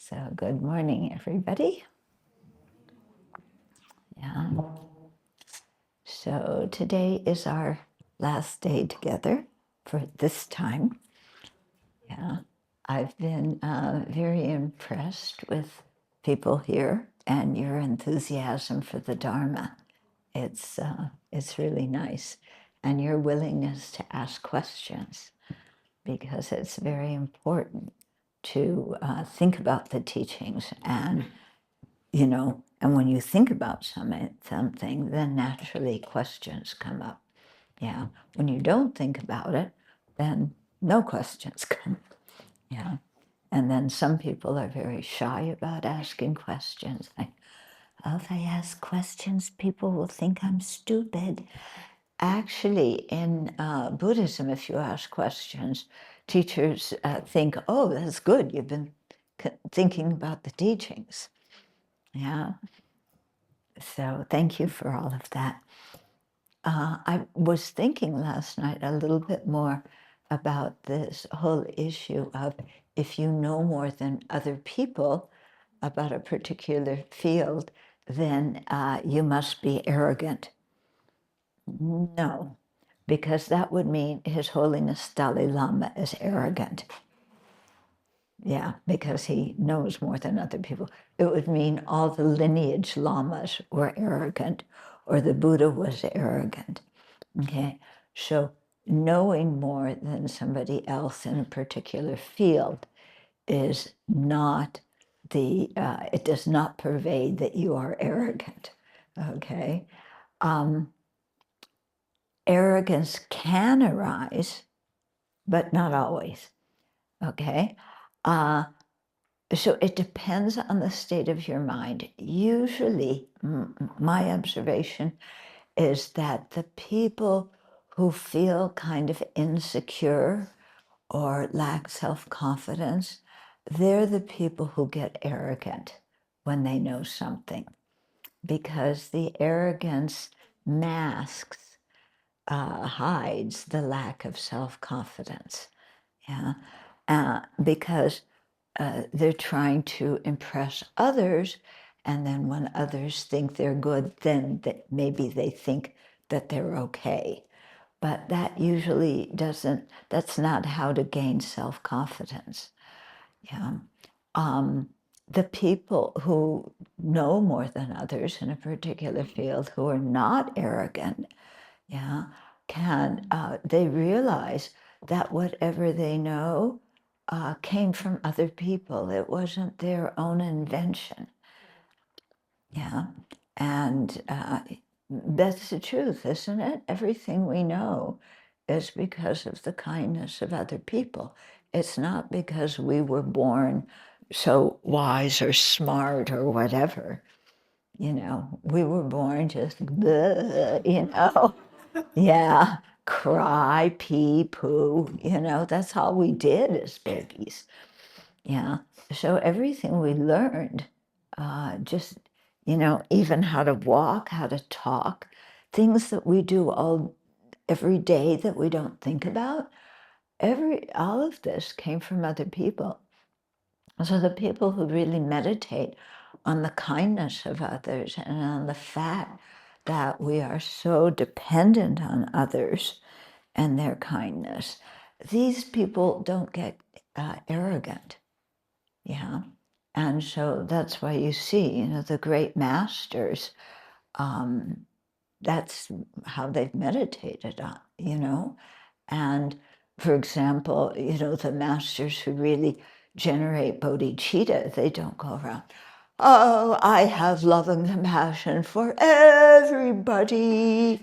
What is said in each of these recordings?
So good morning, everybody. Yeah. So today is our last day together for this time. Yeah. I've been very impressed with people here and your enthusiasm for the Dharma. It's really nice. And your willingness to ask questions, because it's very important to think about the teachings and and when you think about something, then naturally questions come up. Yeah. When you don't think about it, then no questions come. Yeah. And then some people are very shy about asking questions. Like, oh, if I ask questions, people will think I'm stupid. Actually, in Buddhism, if you ask questions, teachers think, oh, that's good. You've been thinking about the teachings. Yeah. So thank you for all of that. I was thinking last night a little bit more about this whole issue of if you know more than other people about a particular field, then you must be arrogant. No, because that would mean His Holiness Dalai Lama is arrogant. Yeah, because he knows more than other people. It would mean all the lineage lamas were arrogant, or the Buddha was arrogant. Okay, so knowing more than somebody else in a particular field is not it does not pervade that you are arrogant. Okay, arrogance can arise, but not always. Okay. So it depends on the state of your mind. Usually, my observation is that the people who feel kind of insecure or lack self-confidence, they're the people who get arrogant when they know something, because the arrogance masks, hides the lack of self-confidence. Yeah, because they're trying to impress others, and then when others think they're good, then maybe they think that they're okay. But that usually doesn't, that's not how to gain self-confidence. Yeah. The people who know more than others in a particular field, who are not arrogant, yeah, they realize that whatever they know came from other people. It wasn't their own invention. Yeah. And that's the truth, isn't it? Everything we know is because of the kindness of other people. It's not because we were born so wise or smart or whatever. We were born just, bleh, yeah, cry, pee, poo, that's all we did as babies. Yeah. So everything we learned, just, even how to walk, how to talk, things that we do every day that we don't think about, all of this came from other people. So the people who really meditate on the kindness of others and on the fact that we are so dependent on others and their kindness, these people don't get arrogant. Yeah. And so that's why you see, the great masters, that's how they've meditated on. And for example, the masters who really generate bodhicitta, they don't go around, oh, I have love and compassion for everybody.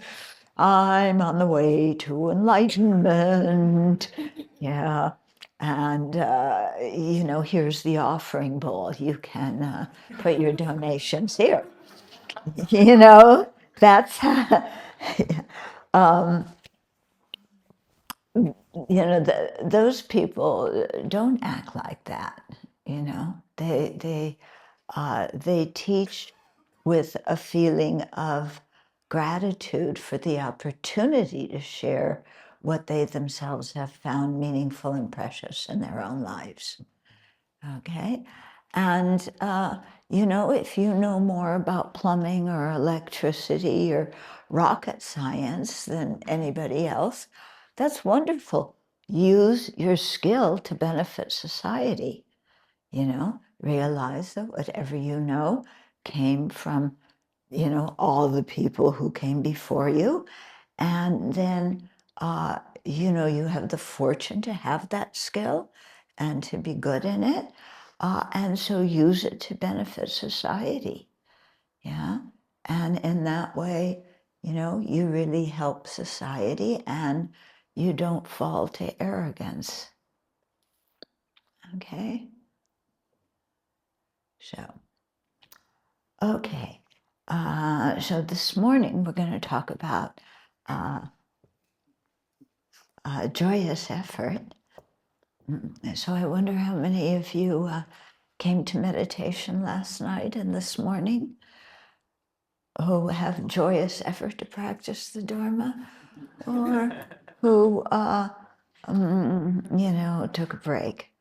I'm on the way to enlightenment. Yeah. And, here's the offering bowl. You can put your donations here. That's, those people don't act like that. They teach with a feeling of gratitude for the opportunity to share what they themselves have found meaningful and precious in their own lives. Okay? And, if you know more about plumbing or electricity or rocket science than anybody else, that's wonderful. Use your skill to benefit society. Realize that whatever you know came from, all the people who came before you. And then, you have the fortune to have that skill and to be good in it. And so use it to benefit society. Yeah. And in that way, you really help society and you don't fall to arrogance. Okay. Okay. So this morning we're going to talk about joyous effort. So I wonder how many of you came to meditation last night and this morning who have joyous effort to practice the Dharma, or who, took a break.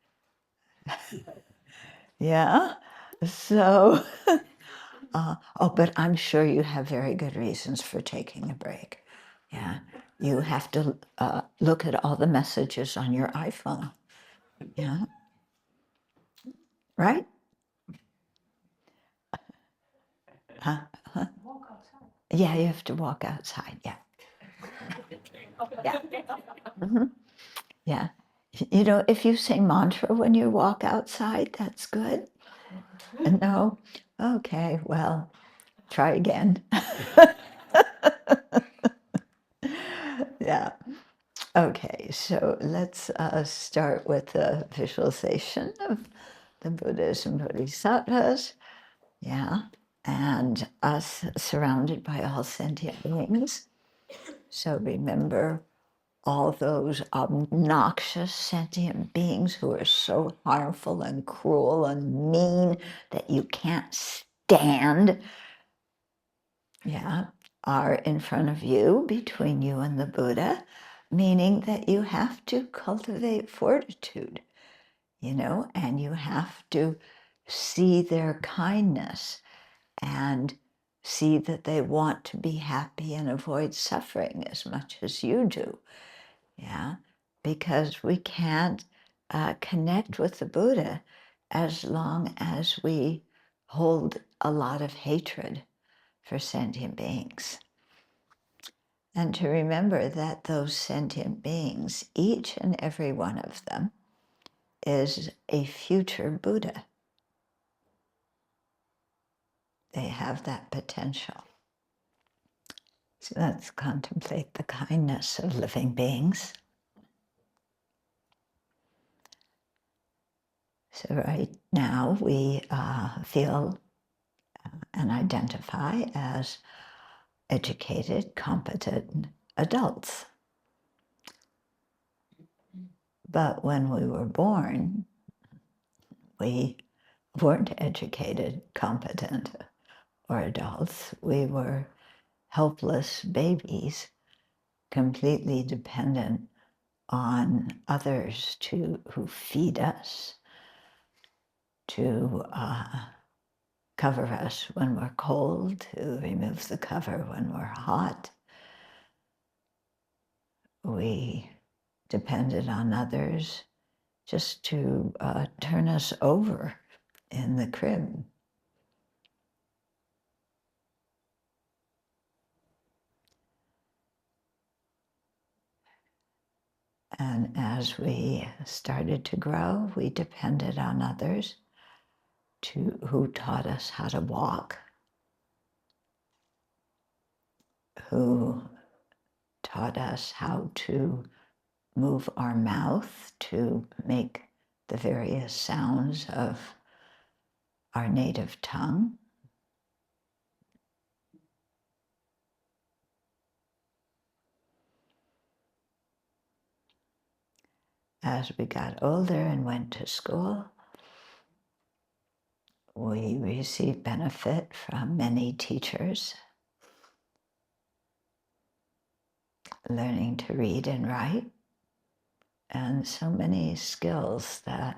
Yeah? So, but I'm sure you have very good reasons for taking a break. Yeah. You have to look at all the messages on your iPhone. Yeah. Right? Huh? Yeah, you have to walk outside. Yeah. Yeah. Mm-hmm. Yeah. If you say mantra when you walk outside, that's good. No? Okay, well, try again. Yeah. Okay, so let's start with the visualization of the Buddhas and Bodhisattvas. Yeah. And us surrounded by all sentient beings. So remember all those obnoxious sentient beings who are so harmful and cruel and mean that you can't stand, are in front of you, between you and the Buddha, meaning that you have to cultivate fortitude, and you have to see their kindness and see that they want to be happy and avoid suffering as much as you do. Yeah, because we can't connect with the Buddha as long as we hold a lot of hatred for sentient beings. And to remember that those sentient beings, each and every one of them, is a future Buddha. They have that potential. So let's contemplate the kindness of living beings. So right now we feel and identify as educated, competent adults. But when we were born, we weren't educated, competent, or adults. We were helpless babies, completely dependent on others who feed us, to cover us when we're cold, to remove the cover when we're hot. We depended on others just to turn us over in the crib. And as we started to grow, we depended on others who taught us how to walk, who taught us how to move our mouth to make the various sounds of our native tongue. As we got older and went to school, we received benefit from many teachers, learning to read and write, and so many skills that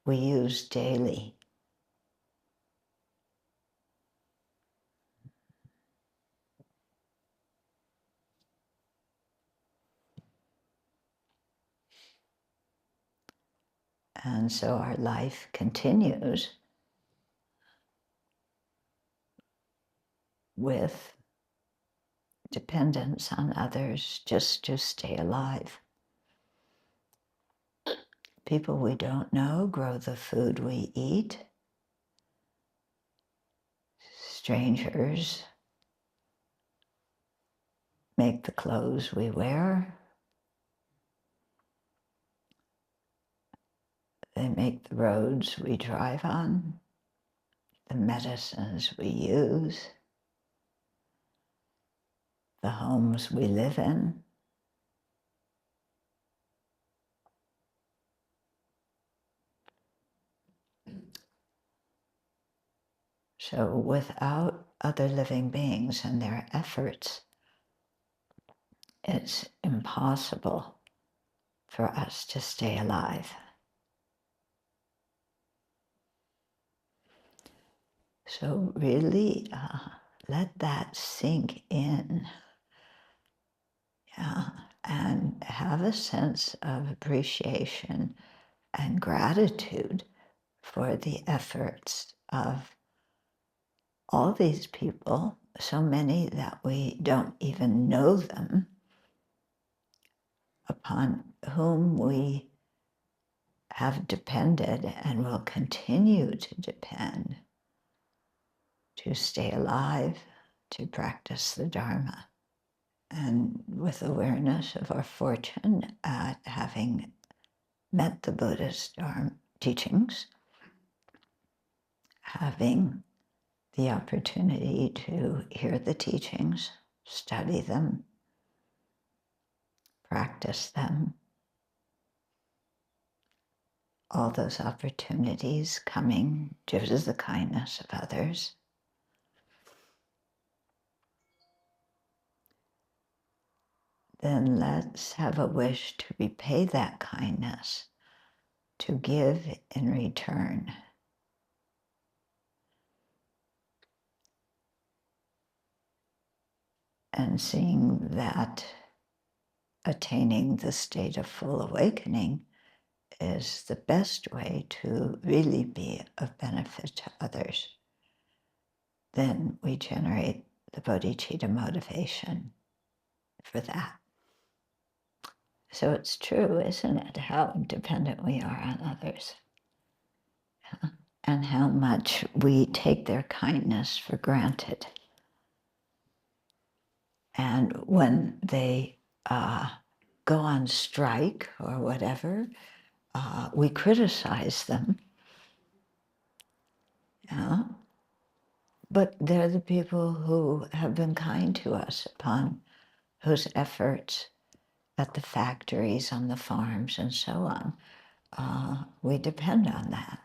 we use daily And so our life continues with dependence on others just to stay alive. People we don't know grow the food we eat. Strangers make the clothes we wear. They make the roads we drive on, the medicines we use, the homes we live in. So without other living beings and their efforts, it's impossible for us to stay alive. So really let that sink in, and have a sense of appreciation and gratitude for the efforts of all these people, so many that we don't even know them, upon whom we have depended and will continue to depend to stay alive, to practice the Dharma. And with awareness of our fortune at having met the Buddha's Dharma teachings, having the opportunity to hear the teachings, study them, practice them, all those opportunities coming due to the kindness of others. Then let's have a wish to repay that kindness, to give in return. And seeing that attaining the state of full awakening is the best way to really be of benefit to others, then we generate the bodhicitta motivation for that. So it's true, isn't it, how dependent we are on others, and how much we take their kindness for granted. And when they go on strike or whatever, we criticize them. But they're the people who have been kind to us, upon whose efforts at the factories, on the farms, and so on, we depend on that.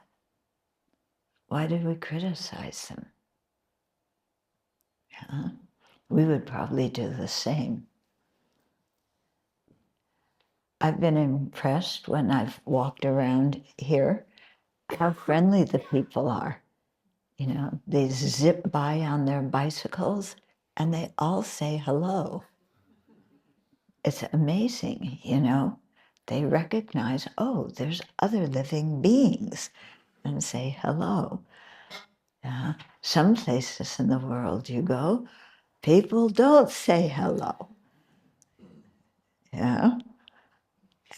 Why did we criticize them? We would probably do the same. I've been impressed when I've walked around here how friendly the people are. You know, they zip by on their bicycles and they all say hello. It's amazing, you know. They recognize, oh, there's other living beings, and say hello. Some places in the world you go, people don't say hello.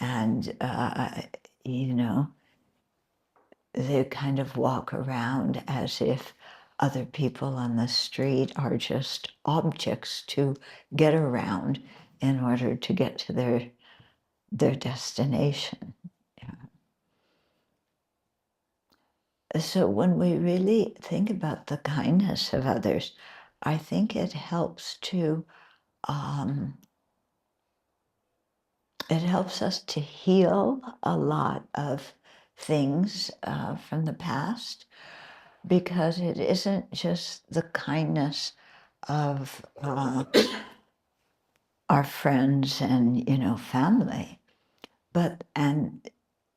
And, you know, they kind of walk around as if other people on the street are just objects to get around in order to get to their destination. So when we really think about the kindness of others, I think it helps to us to heal a lot of things from the past, because it isn't just the kindness of our friends and, you know, family, and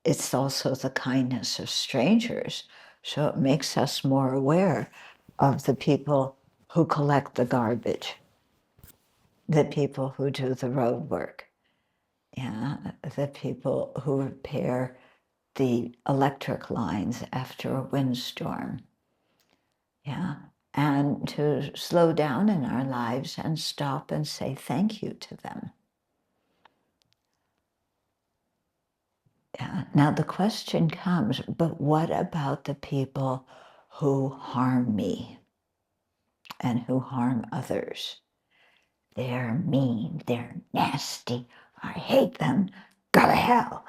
it's also the kindness of strangers. So it makes us more aware of the people who collect the garbage, the people who do the road work, the people who repair the electric lines after a windstorm. Yeah. And to slow down in our lives and stop and say thank you to them. Yeah. Now the question comes, but what about the people who harm me and who harm others? They're mean, they're nasty, I hate them, go to hell.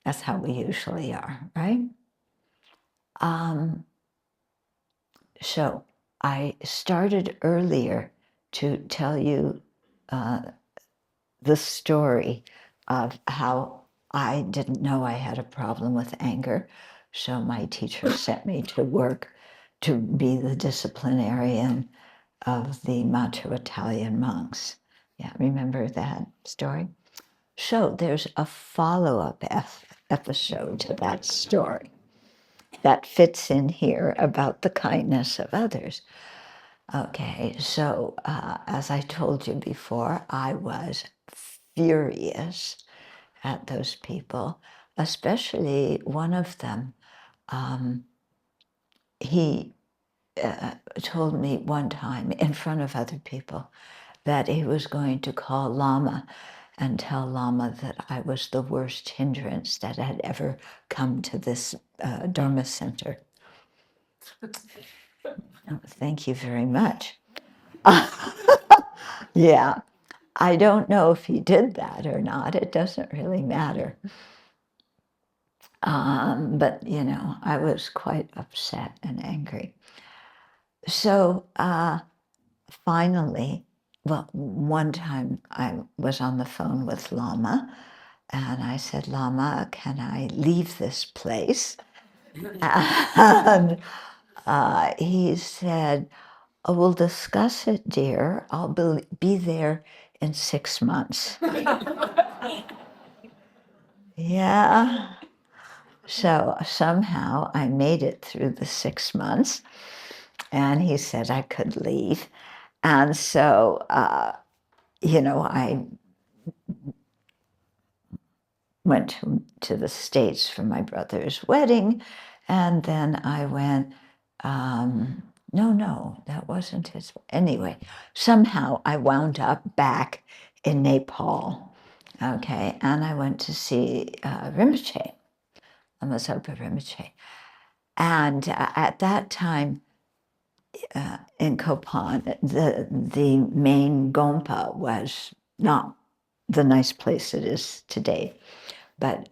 That's how we usually are, right? So I started earlier to tell you the story of how I didn't know I had a problem with anger. So my teacher sent me to work to be the disciplinarian of the Macho Italian monks. Yeah, remember that story? So there's a follow-up episode to that story that fits in here about the kindness of others. Okay, so as I told you before, I was furious at those people, especially one of them. He told me one time in front of other people that he was going to call Lama and tell Lama that I was the worst hindrance that had ever come to this Dharma center. Oh, thank you very much. Yeah, I don't know if he did that or not. It doesn't really matter. But, you know, I was quite upset and angry. So finally, well, one time I was on the phone with Lama, and I said, Lama, can I leave this place? And he said, oh, we'll discuss it, dear. I'll be there in 6 months. Yeah. So somehow I made it through the 6 months, and he said I could leave. And so, you know, I went to the States for my brother's wedding, and then I went, no, that wasn't his. Anyway, somehow I wound up back in Nepal, okay, and I went to see Rinpoche, Lamazopa Rinpoche. And at that time, in Kopan, the main Gompa was not the nice place it is today, but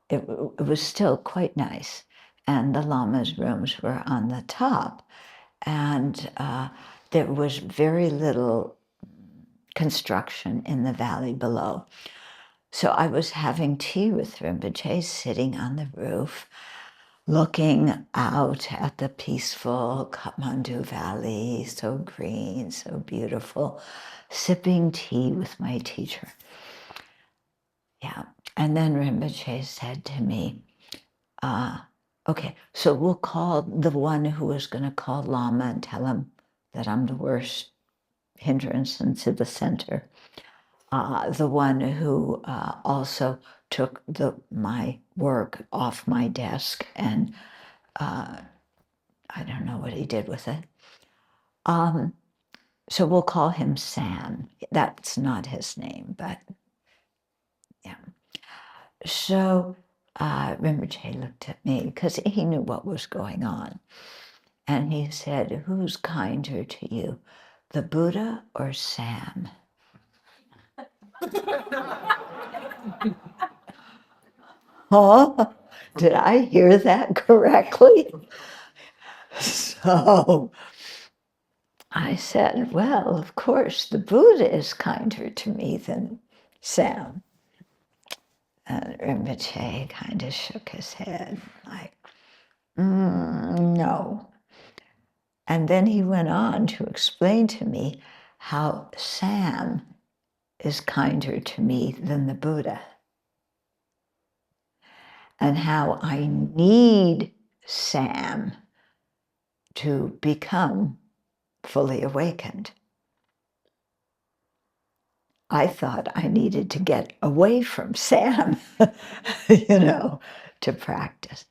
it was still quite nice. And the Lama's rooms were on the top, and there was very little construction in the valley below. So I was having tea with Rinpoche, sitting on the roof, looking out at the peaceful Kathmandu Valley, so green, so beautiful, sipping tea with my teacher. Yeah. And then Rinpoche said to me, okay, so we'll call the one who was going to call Lama and tell him that I'm the worst hindrance into the center. The one who also took my work off my desk, and I don't know what he did with it. So we'll call him Sam. That's not his name, but yeah. So Rinpoche looked at me because he knew what was going on. And he said, who's kinder to you, the Buddha or Sam? Oh, did I hear that correctly? So I said, well, of course, the Buddha is kinder to me than Sam. And Rinpoche kind of shook his head, like, no. And then he went on to explain to me how Sam is kinder to me than the Buddha, and how I need Sam to become fully awakened. I thought I needed to get away from Sam, you know, to practice.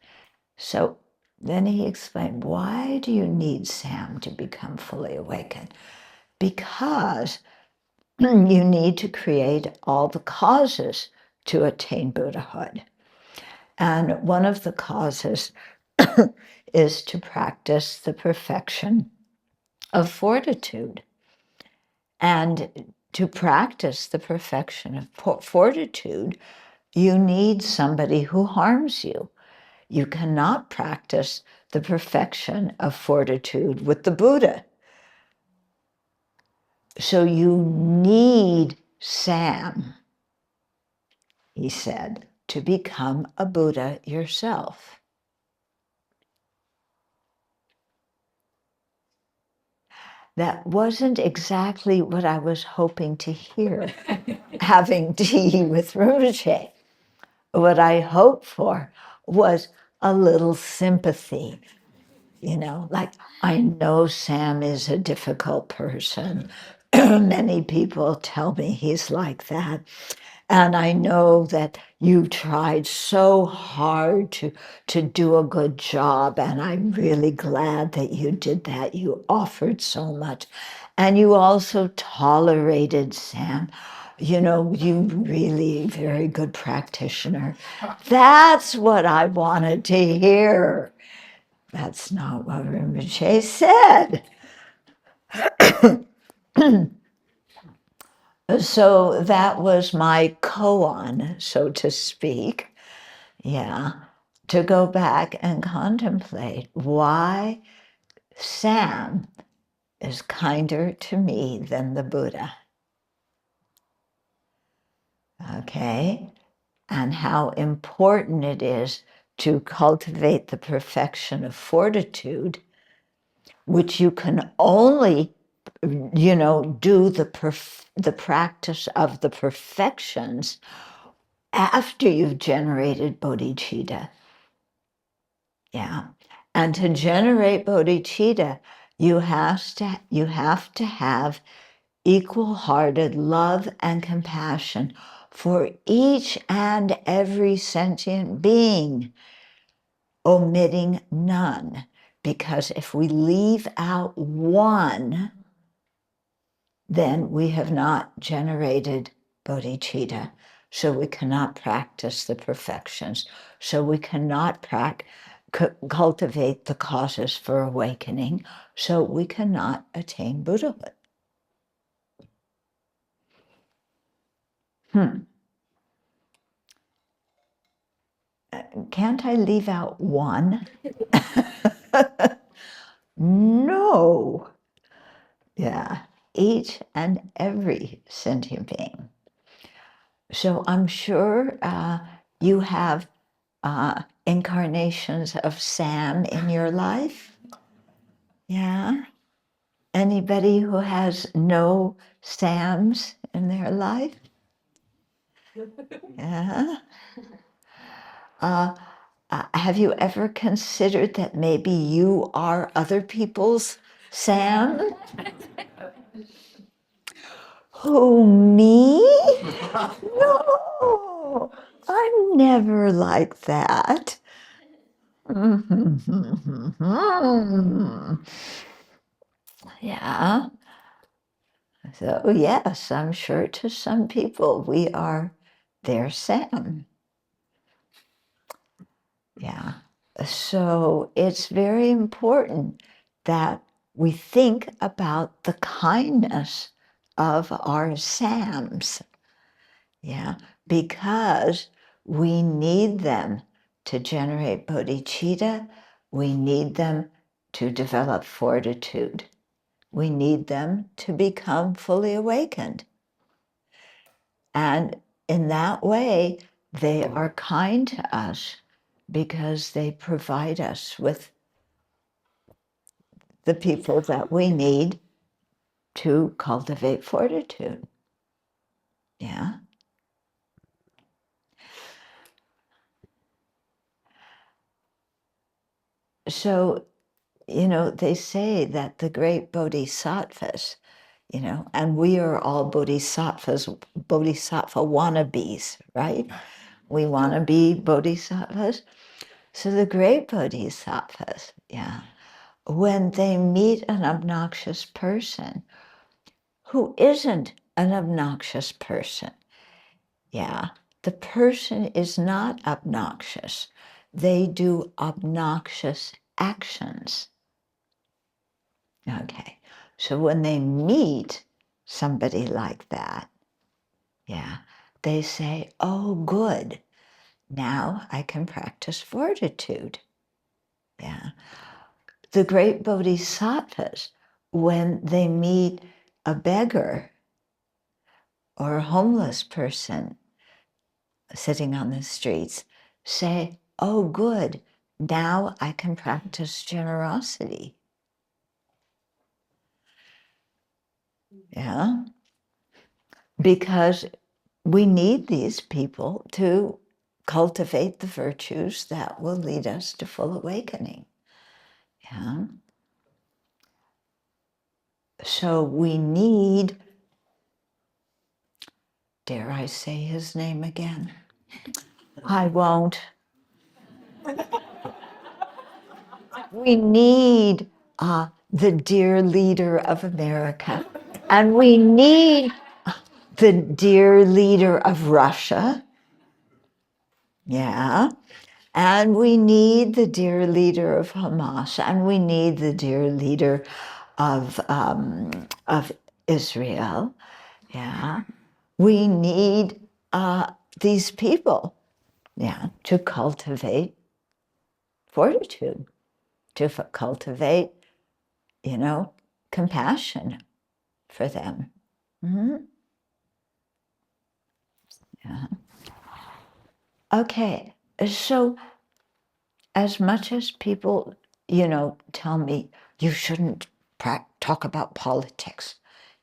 So then he explained, why do you need Sam to become fully awakened? Because you need to create all the causes to attain Buddhahood. And one of the causes is to practice the perfection of fortitude. And to practice the perfection of fortitude, you need somebody who harms you. You cannot practice the perfection of fortitude with the Buddha. So you need Sam, he said, to become a Buddha yourself. That wasn't exactly what I was hoping to hear, having tea with Rinpoche. What I hoped for was a little sympathy. You know, like, I know Sam is a difficult person. Many people tell me he's like that. And I know that you tried so hard to do a good job. And I'm really glad that you did that. You offered so much. And you also tolerated Sam. You know, you really very good practitioner. That's what I wanted to hear. That's not what Rinpoche said. So that was my koan, so to speak. Yeah, to go back and contemplate why Sam is kinder to me than the Buddha. Okay, and how important it is to cultivate the perfection of fortitude, which you can only, you know, do the practice of the perfections after you've generated bodhicitta. Yeah. And to generate bodhicitta, you have to have equal-hearted love and compassion for each and every sentient being, omitting none. Because if we leave out one, then we have not generated bodhicitta. So we cannot practice the perfections. So we cannot cultivate the causes for awakening. So we cannot attain Buddhahood. Can't I leave out one? No. Yeah, each and every sentient being. So I'm sure you have incarnations of Sam in your life. Yeah. Anybody who has no Sams in their life? Yeah. Have you ever considered that maybe you are other people's Sam? Who, me? No, I'm never like that. Yeah. So, yes, I'm sure to some people we are their Sam. Yeah. So it's very important that we think about the kindness of our Sams. Yeah. Because we need them to generate bodhicitta. We need them to develop fortitude. We need them to become fully awakened. And in that way, they are kind to us because they provide us with the people that we need to cultivate fortitude. Yeah. So, you know, they say that the great bodhisattvas, you know, and we are all bodhisattvas, bodhisattva wannabes, right? We want to be bodhisattvas. So the great bodhisattvas, yeah, when they meet an obnoxious person who isn't an obnoxious person, yeah, the person is not obnoxious. They do obnoxious actions. Okay, so when they meet somebody like that, yeah, they say, oh, good, now I can practice fortitude. Yeah. The great bodhisattvas, when they meet a beggar or a homeless person sitting on the streets, say, oh, good, now I can practice generosity. Yeah. Because we need these people to cultivate the virtues that will lead us to full awakening. Yeah. So we need, dare I say his name again? I won't. We need the dear leader of America, and we need the dear leader of Russia. Yeah. And we need the dear leader of Hamas, and we need the dear leader of Israel. Yeah. We need these people, yeah, to cultivate fortitude, to cultivate, you know, compassion for them. Mm-hmm. Yeah. Okay, so as much as people, you know, tell me you shouldn't talk about politics,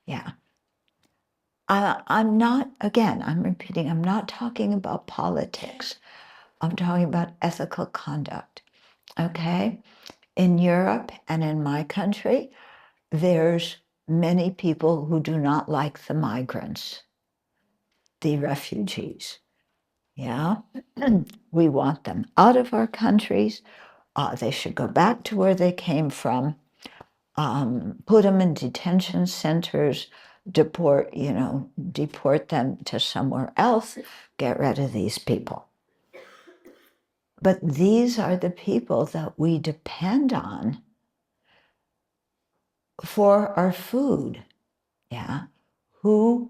yeah, I'm not, again, I'm repeating, I'm not talking about politics. I'm talking about ethical conduct, okay? In Europe and in my country, there's many people who do not like the migrants, the refugees, yeah? We want them out of our countries. They should go back to where they came from, put them in detention centers, deport them to somewhere else, get rid of these people. But these are the people that we depend on for our food, yeah? Who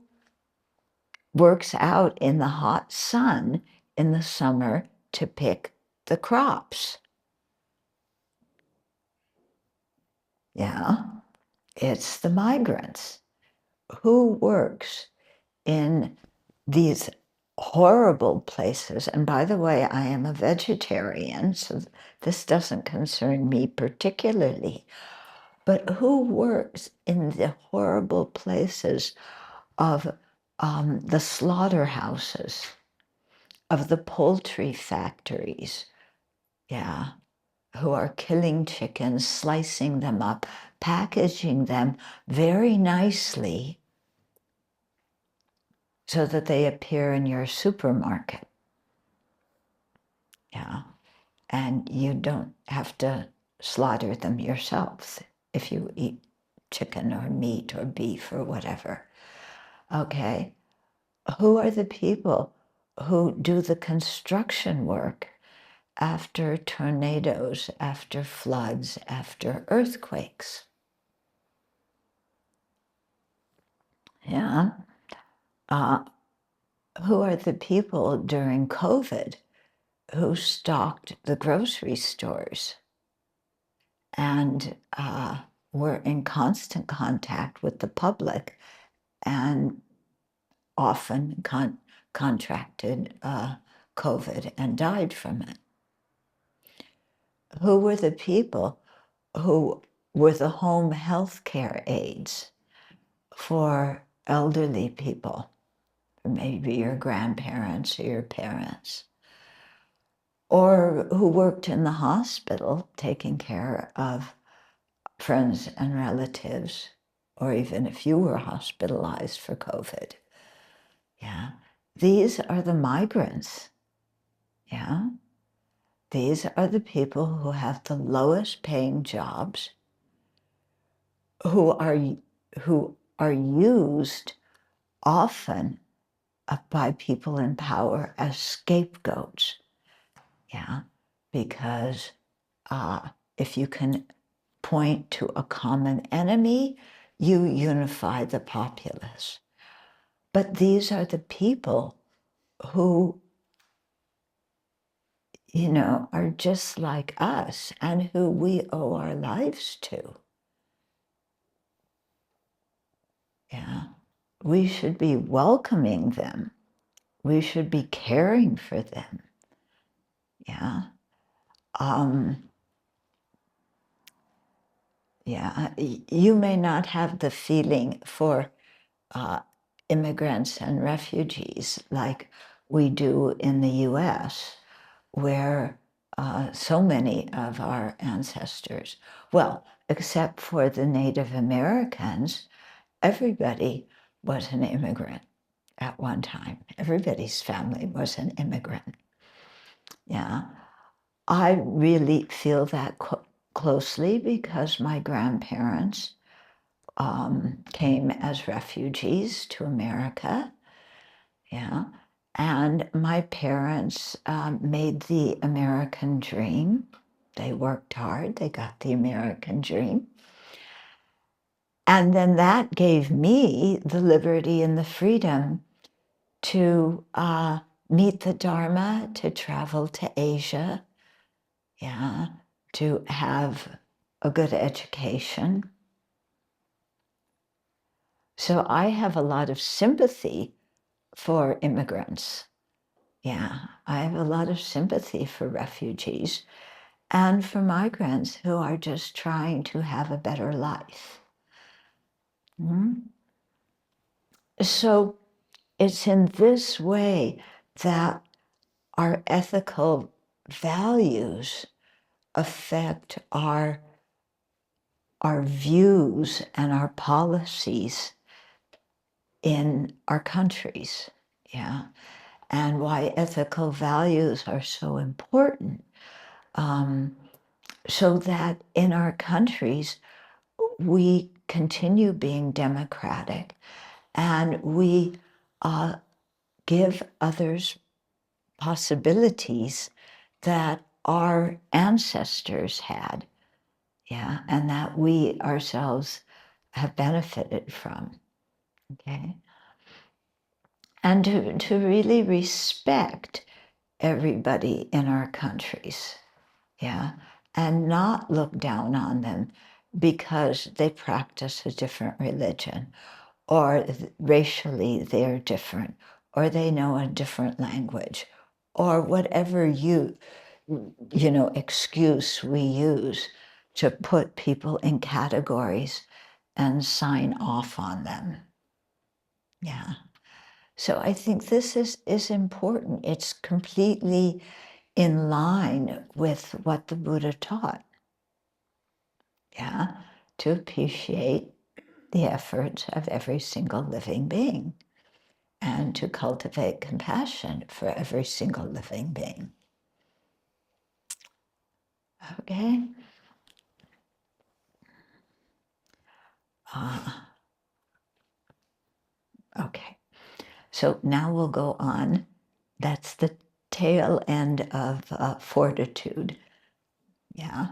works out in the hot sun in the summer to pick the crops? Yeah, it's the migrants. Who works in these horrible places? And by the way, I am a vegetarian, so this doesn't concern me particularly. But who works in the horrible places of the slaughterhouses, of the poultry factories? Yeah, who are killing chickens, slicing them up, packaging them very nicely so that they appear in your supermarket. Yeah. And you don't have to slaughter them yourselves if you eat chicken or meat or beef or whatever. Okay. Who are the people who do the construction work after tornadoes, after floods, after earthquakes? Yeah. Who are the people during COVID who stocked the grocery stores and were in constant contact with the public and often contracted COVID and died from it? Who were the people who were the home health care aides for elderly people, maybe your grandparents or your parents, or who worked in the hospital taking care of friends and relatives or even if you were hospitalized for COVID. Yeah, these are the migrants. Yeah, these are the people who have the lowest paying jobs, who are used often by people in power as scapegoats. Yeah, because if you can point to a common enemy, you unify the populace. But these are the people who, are just like us and who we owe our lives to. Yeah, we should be welcoming them. We should be caring for them. Yeah. Yeah, you may not have the feeling for immigrants and refugees like we do in the US, where so many of our ancestors, well, except for the Native Americans, everybody was an immigrant at one time. Everybody's family was an immigrant. Yeah. I really feel that closely because my grandparents came as refugees to America. Yeah. And my parents made the American dream. They worked hard. They got the American dream. And then that gave me the liberty and the freedom to meet the Dharma, to travel to Asia, yeah, to have a good education. So I have a lot of sympathy for immigrants. Yeah, I have a lot of sympathy for refugees and for migrants who are just trying to have a better life. So it's in this way that our ethical values affect our views and our policies in our countries. Yeah. And why ethical values are so important. So that in our countries, we continue being democratic and we give others possibilities that our ancestors had, yeah, and that we ourselves have benefited from, okay? And to really respect everybody in our countries, yeah, and not look down on them because they practice a different religion, or racially they're different, or they know a different language, or whatever excuse we use to put people in categories and sign off on them. Yeah. So I think this is important. It's completely in line with what the Buddha taught. Yeah, to appreciate the efforts of every single living being and to cultivate compassion for every single living being. Okay? Okay. So now we'll go on. That's the tail end of fortitude. Yeah.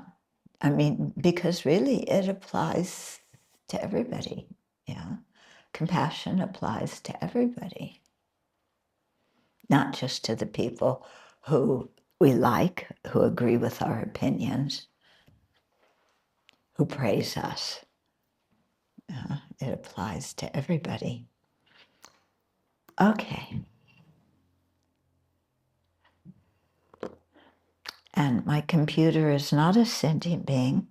I mean, because really it applies to everybody. Yeah. Compassion applies to everybody, not just to the people who we like, who agree with our opinions, who praise us. It applies to everybody. Okay. And my computer is not a sentient being,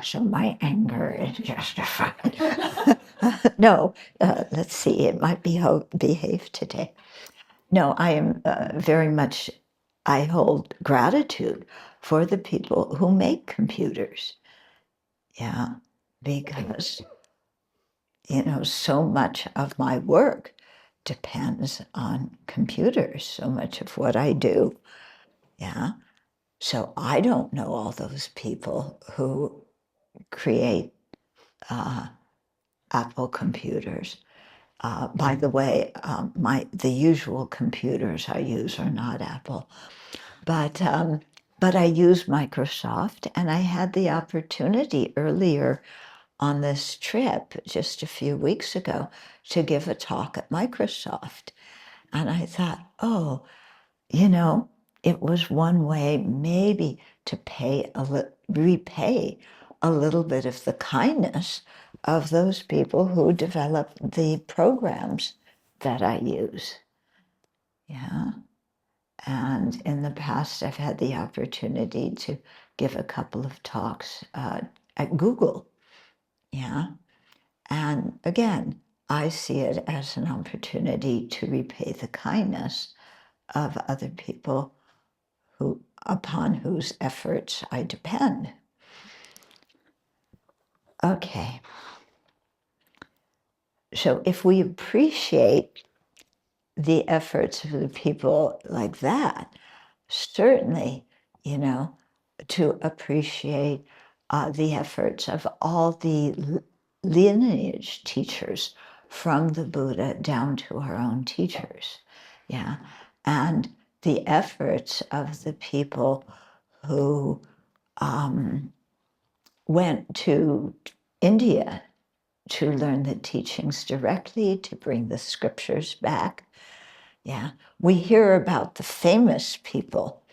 so my anger is justified. No, let's see, it might behave today. No, I am very much, I hold gratitude for the people who make computers. Yeah, because, so much of my work depends on computers, so much of what I do. Yeah. So I don't know all those people who create Apple computers. By the way, the usual computers I use are not Apple, but I use Microsoft, and I had the opportunity earlier on this trip, just a few weeks ago, to give a talk at Microsoft. And I thought, oh, it was one way maybe to repay a little bit of the kindness of those people who developed the programs that I use. Yeah. And in the past, I've had the opportunity to give a couple of talks at Google. Yeah. And again, I see it as an opportunity to repay the kindness of other people upon whose efforts I depend. Okay. So if we appreciate the efforts of the people like that, certainly, to appreciate the efforts of all the lineage teachers from the Buddha down to our own teachers. Yeah. And the efforts of the people who went to India to learn the teachings directly, to bring the scriptures back. Yeah, we hear about the famous people.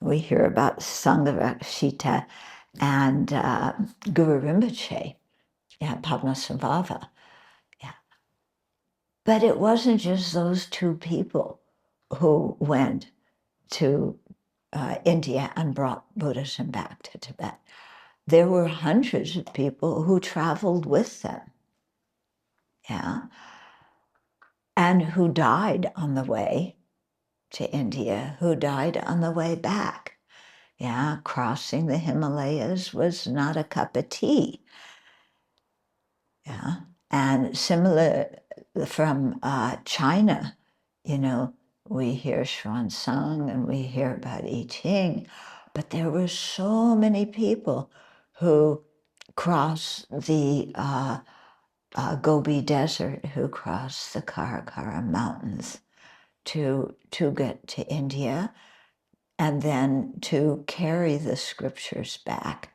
We hear about Sangharakshita and Guru Rinpoche, yeah, Padmasambhava. Yeah. But it wasn't just those two people who went to India and brought Buddhism back to Tibet. There were hundreds of people who traveled with them. Yeah. And who died on the way to India, who died on the way back. Yeah, crossing the Himalayas was not a cup of tea. Yeah, and similar from China, we hear Xuanzang and we hear about I Ching, but there were so many people who crossed the Gobi Desert, who crossed the Karakoram Mountains to get to India, and then to carry the scriptures back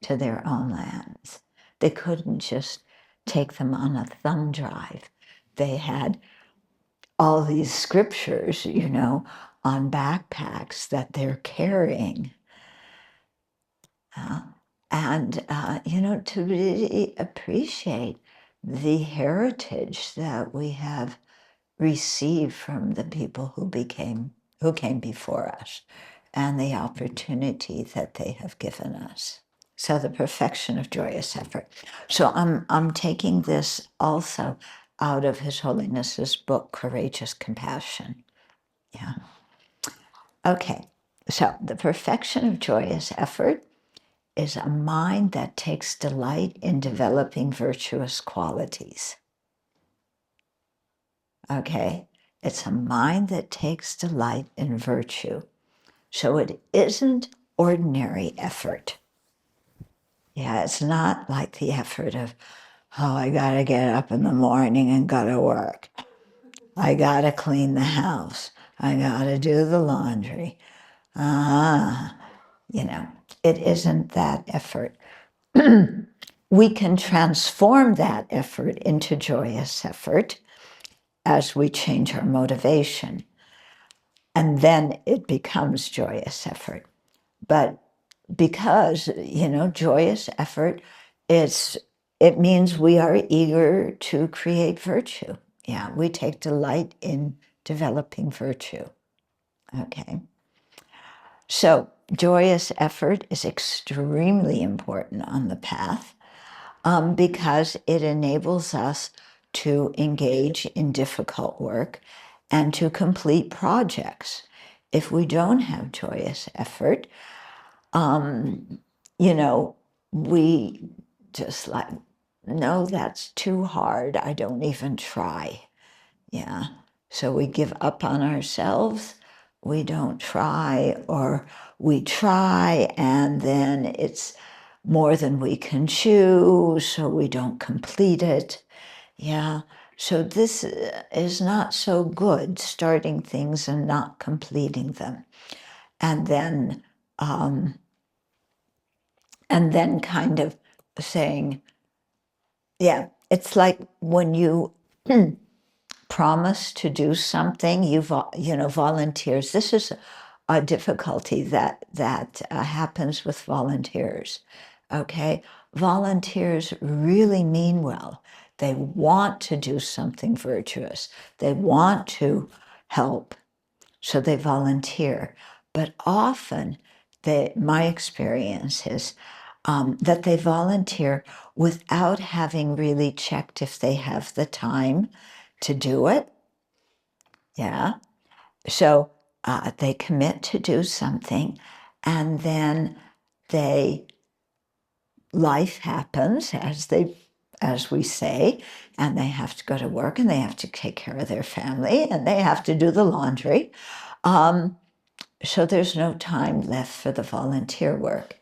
to their own lands. They couldn't just take them on a thumb drive. They had all these scriptures, on backpacks that they're carrying. And to really appreciate the heritage that we have received from the people who came before us, and the opportunity that they have given us. So the perfection of joyous effort. So I'm taking this also out of His Holiness's book, Courageous Compassion. Yeah. Okay. So the perfection of joyous effort is a mind that takes delight in developing virtuous qualities. Okay? It's a mind that takes delight in virtue. So it isn't ordinary effort. Yeah, it's not like the effort of, oh, I gotta get up in the morning and go to work. I gotta clean the house. I gotta do the laundry. It isn't that effort. We can transform that effort into joyous effort as we change our motivation. And then it becomes joyous effort. But because, joyous effort, it means we are eager to create virtue. Yeah, we take delight in developing virtue. Okay. So joyous effort is extremely important on the path because it enables us to engage in difficult work and to complete projects. If we don't have joyous effort, we just no, that's too hard. I don't even try. Yeah. So we give up on ourselves. We don't try, or we try and then it's more than we can chew, so we don't complete it. Yeah. So this is not so good, starting things and not completing them. And then kind of saying, yeah, it's like when you promise to do something, volunteers. This is a difficulty that happens with volunteers. Okay, volunteers really mean well. They want to do something virtuous. They want to help, so they volunteer. But often, my experience is that they volunteer without having really checked if they have the time to do it. Yeah. So they commit to do something, and then life happens, as we say, and they have to go to work, and they have to take care of their family, and they have to do the laundry. So there's no time left for the volunteer work.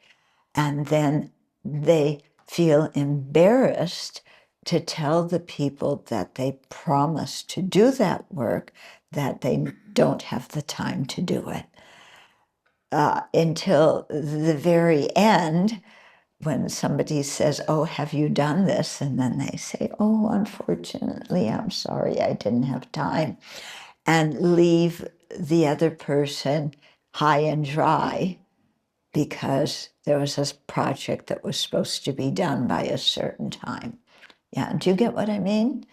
And then they feel embarrassed to tell the people that they promised to do that work that they don't have the time to do it. Until the very end, when somebody says, "Oh, have you done this?" And then they say, "Oh, unfortunately, I'm sorry, I didn't have time," and leave the other person high and dry because there was this project that was supposed to be done by a certain time. Yeah, do you get what I mean?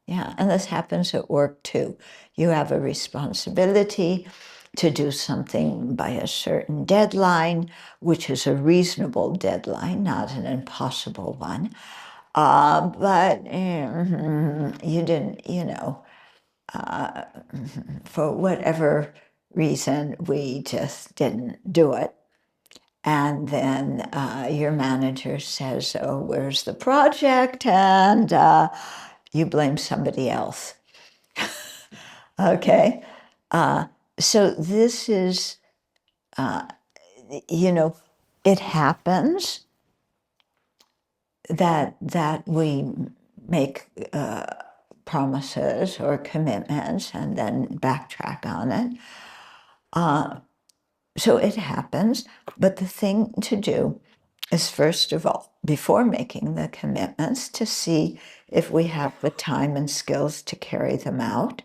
Yeah, and this happens at work too. You have a responsibility to do something by a certain deadline, which is a reasonable deadline, not an impossible one. But you didn't, for whatever reason, we just didn't do it. And then your manager says, "Oh, where's the project?" And you blame somebody else. Okay? So this is, it happens that we make promises or commitments and then backtrack on it. So it happens, but the thing to do is, first of all, before making the commitments, to see if we have the time and skills to carry them out.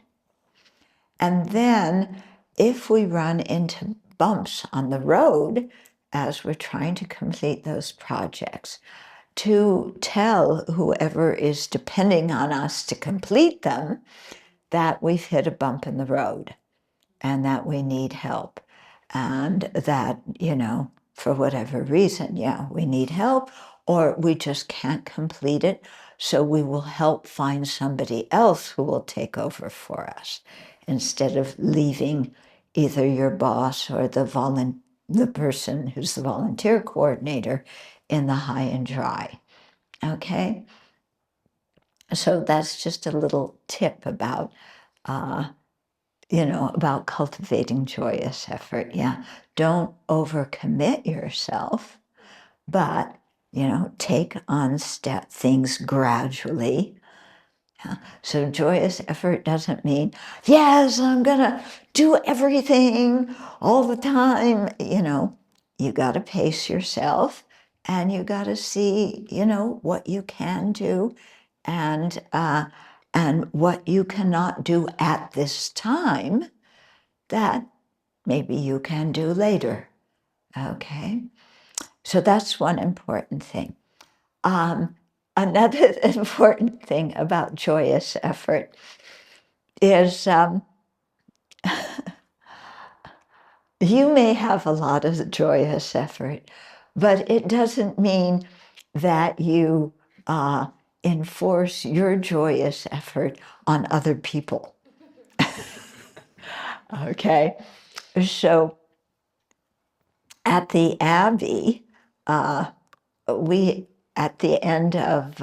And then if we run into bumps on the road as we're trying to complete those projects, to tell whoever is depending on us to complete them that we've hit a bump in the road and that we need help. And that, for whatever reason, we need help, or we just can't complete it. So we will help find somebody else who will take over for us, instead of leaving either your boss or the person who's the volunteer coordinator in the high and dry. Okay? So that's just a little tip about about cultivating joyous effort. Yeah. Don't overcommit yourself, but, take on things gradually. Yeah. So joyous effort doesn't mean, yes, I'm going to do everything all the time. You got to pace yourself, and you got to see, what you can do and what you cannot do at this time that maybe you can do later. Okay? So that's one important thing. Another important thing about joyous effort is you may have a lot of joyous effort, but it doesn't mean that you enforce your joyous effort on other people. Okay? So at the Abbey, we at the end of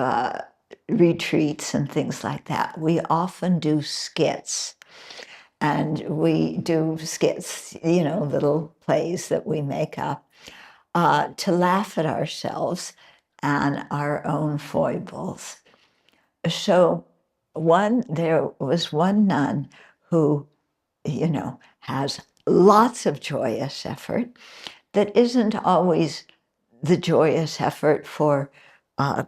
retreats and things like that, we often do skits. And we do skits, little plays that we make up to laugh at ourselves and our own foibles. So there was one nun who, has lots of joyous effort that isn't always the joyous effort for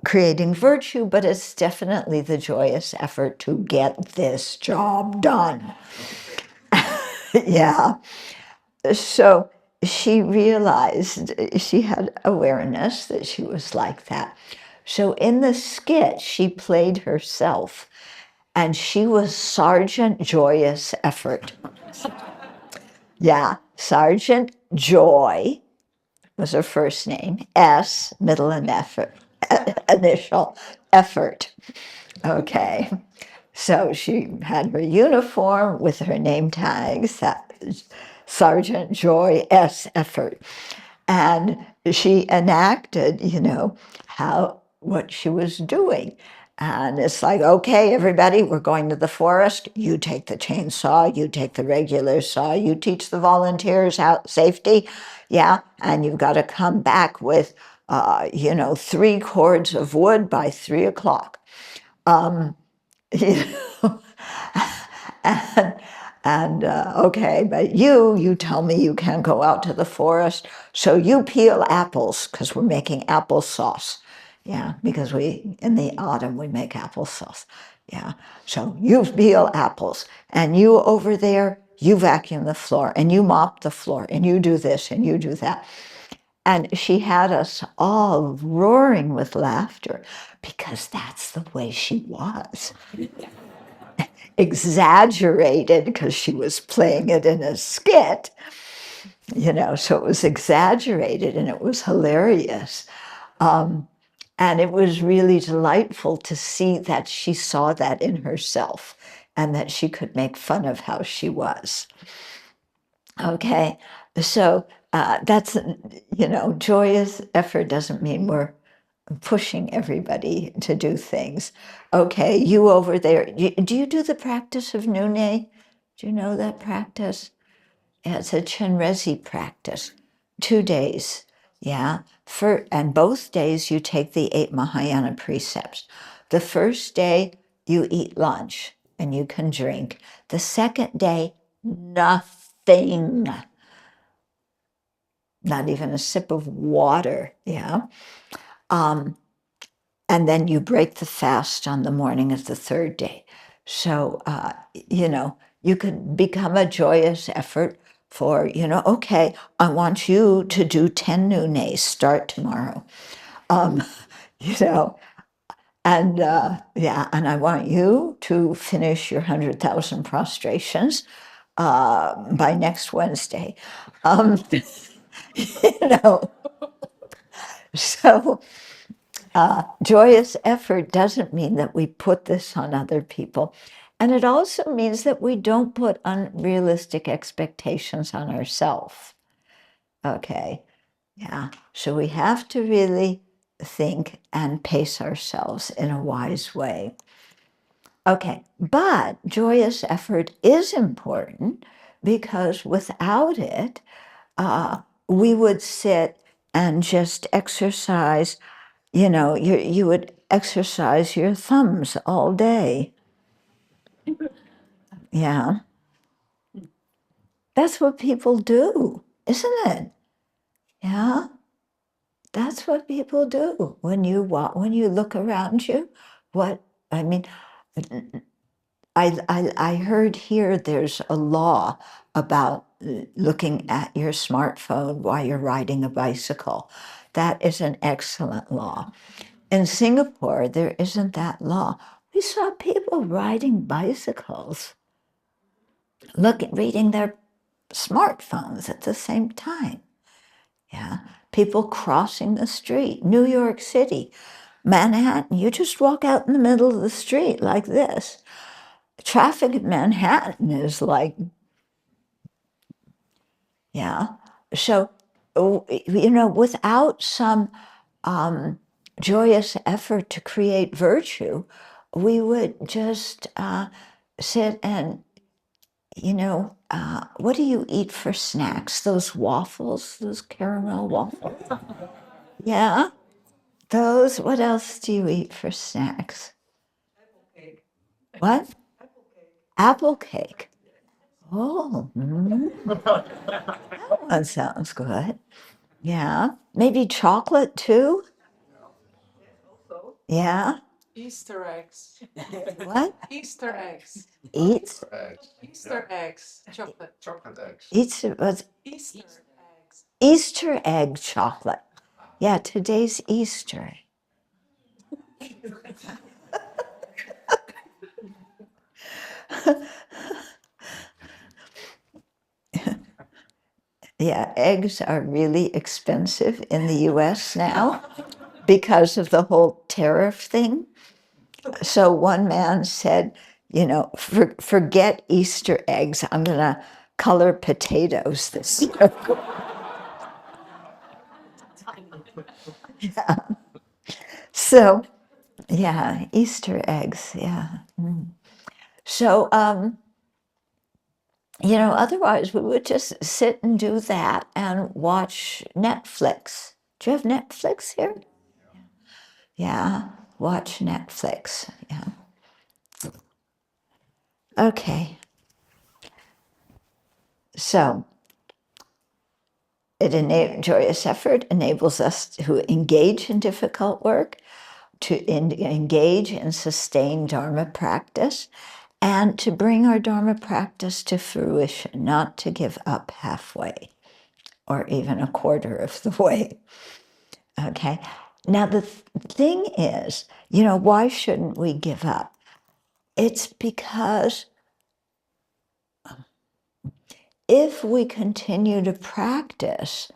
creating virtue, but it's definitely the joyous effort to get this job done. Yeah. So she realized, she had awareness that she was like that. So in the skit, she played herself, and she was Sergeant Joyous Effort. Yeah, Sergeant Joy was her first name, S, middle and effort, initial, effort. Okay. So she had her uniform with her name tags, that Sergeant Joy S. Effort. And she enacted, what she was doing. And it's like, okay, everybody, we're going to the forest. You take the chainsaw, you take the regular saw, you teach the volunteers how safety. Yeah. And you've got to come back with, 3 cords of wood by 3 o'clock. You know, and okay, but you tell me you can't go out to the forest, so you peel apples because we're making applesauce. Yeah, because in the autumn we make applesauce. Yeah, so you peel apples, and you over there, you vacuum the floor, and you mop the floor, and you do this, and you do that. And she had us all roaring with laughter because that's the way she was. Exaggerated because she was playing it in a skit, so it was exaggerated and it was hilarious. And it was really delightful to see that she saw that in herself and that she could make fun of how she was. Okay, so that's, joyous effort doesn't mean we're pushing everybody to do things. Okay, you over there, do you do the practice of Nune? Do you know that practice? Yeah, it's a Chenrezig practice, 2 days. Yeah, and both days you take the 8 Mahayana precepts. The first day you eat lunch and you can drink. The second day, nothing. Not even a sip of water. Yeah. And then you break the fast on the morning of the third day. So, you could become a joyous effort for, okay, I want you to do 10 nunes, start tomorrow. you know, and and I want you to finish your 100,000 prostrations by next Wednesday. you know, so joyous effort doesn't mean that we put this on other people. And it also means that we don't put unrealistic expectations on ourselves. Okay, yeah. So we have to really think and pace ourselves in a wise way. Okay, but joyous effort is important because without it, we would sit and just exercise. You would exercise your thumbs all day. Yeah. That's what people do, isn't it? Yeah. That's what people do when you look around you. What I mean, I heard here there's a law about looking at your smartphone while you're riding a bicycle. That is an excellent law. In Singapore, there isn't that law. We saw people riding bicycles, reading their smartphones at the same time. Yeah, people crossing the street. New York City, Manhattan, you just walk out in the middle of the street like this. Traffic in Manhattan is like, yeah. So, without some joyous effort to create virtue, we would just sit and, what do you eat for snacks? Those waffles, those caramel waffles? Yeah, those. What else do you eat for snacks? What? Apple cake. Oh, that sounds good. Yeah. Maybe chocolate too? Yeah. Easter eggs. What? Easter eggs. Eats? Easter eggs. Chocolate. Chocolate eggs. Easter, what's Easter eggs. Easter egg chocolate. Yeah, today's Easter. Yeah, eggs are really expensive in the US now because of the whole tariff thing. So one man said, forget Easter eggs. I'm going to color potatoes this year. Yeah. So, yeah, Easter eggs. Yeah. So, otherwise we would just sit and do that and watch Netflix. Do you have Netflix here? Yeah, watch Netflix. Yeah. Okay. So, joyous effort enables us to engage in difficult work, to engage in sustained Dharma practice, and to bring our Dharma practice to fruition, not to give up halfway or even a quarter of the way. Okay. Now, the thing is, why shouldn't we give up? It's because if we continue to practice,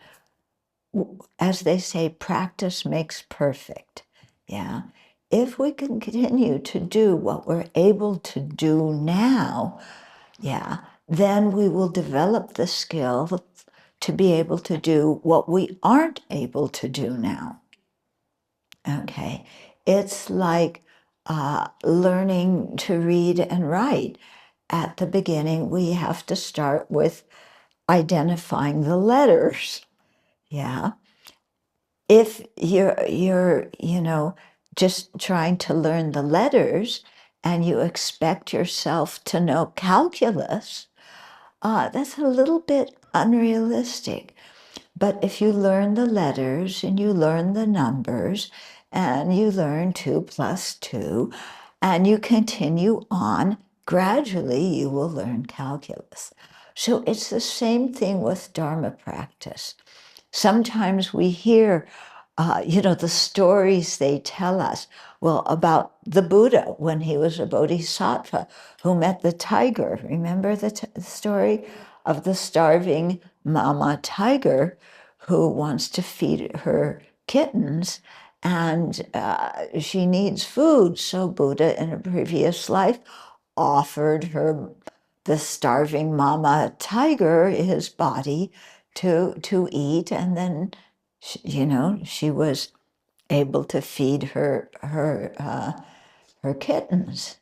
as they say, practice makes perfect. Yeah. If we continue to do what we're able to do now, yeah, then we will develop the skill to be able to do what we aren't able to do now. Okay. It's like learning to read and write. At the beginning, we have to start with identifying the letters. Yeah. If you're just trying to learn the letters and you expect yourself to know calculus, that's a little bit unrealistic. But if you learn the letters and you learn the numbers and you learn 2 plus 2 and you continue on, gradually you will learn calculus. So it's the same thing with Dharma practice. Sometimes we hear, the stories they tell us, about the Buddha when he was a Bodhisattva who met the tiger. Remember the story of the starving mama tiger who wants to feed her kittens and she needs food. So Buddha in a previous life offered her, the starving mama tiger, his body to eat, and then she was able to feed her kittens.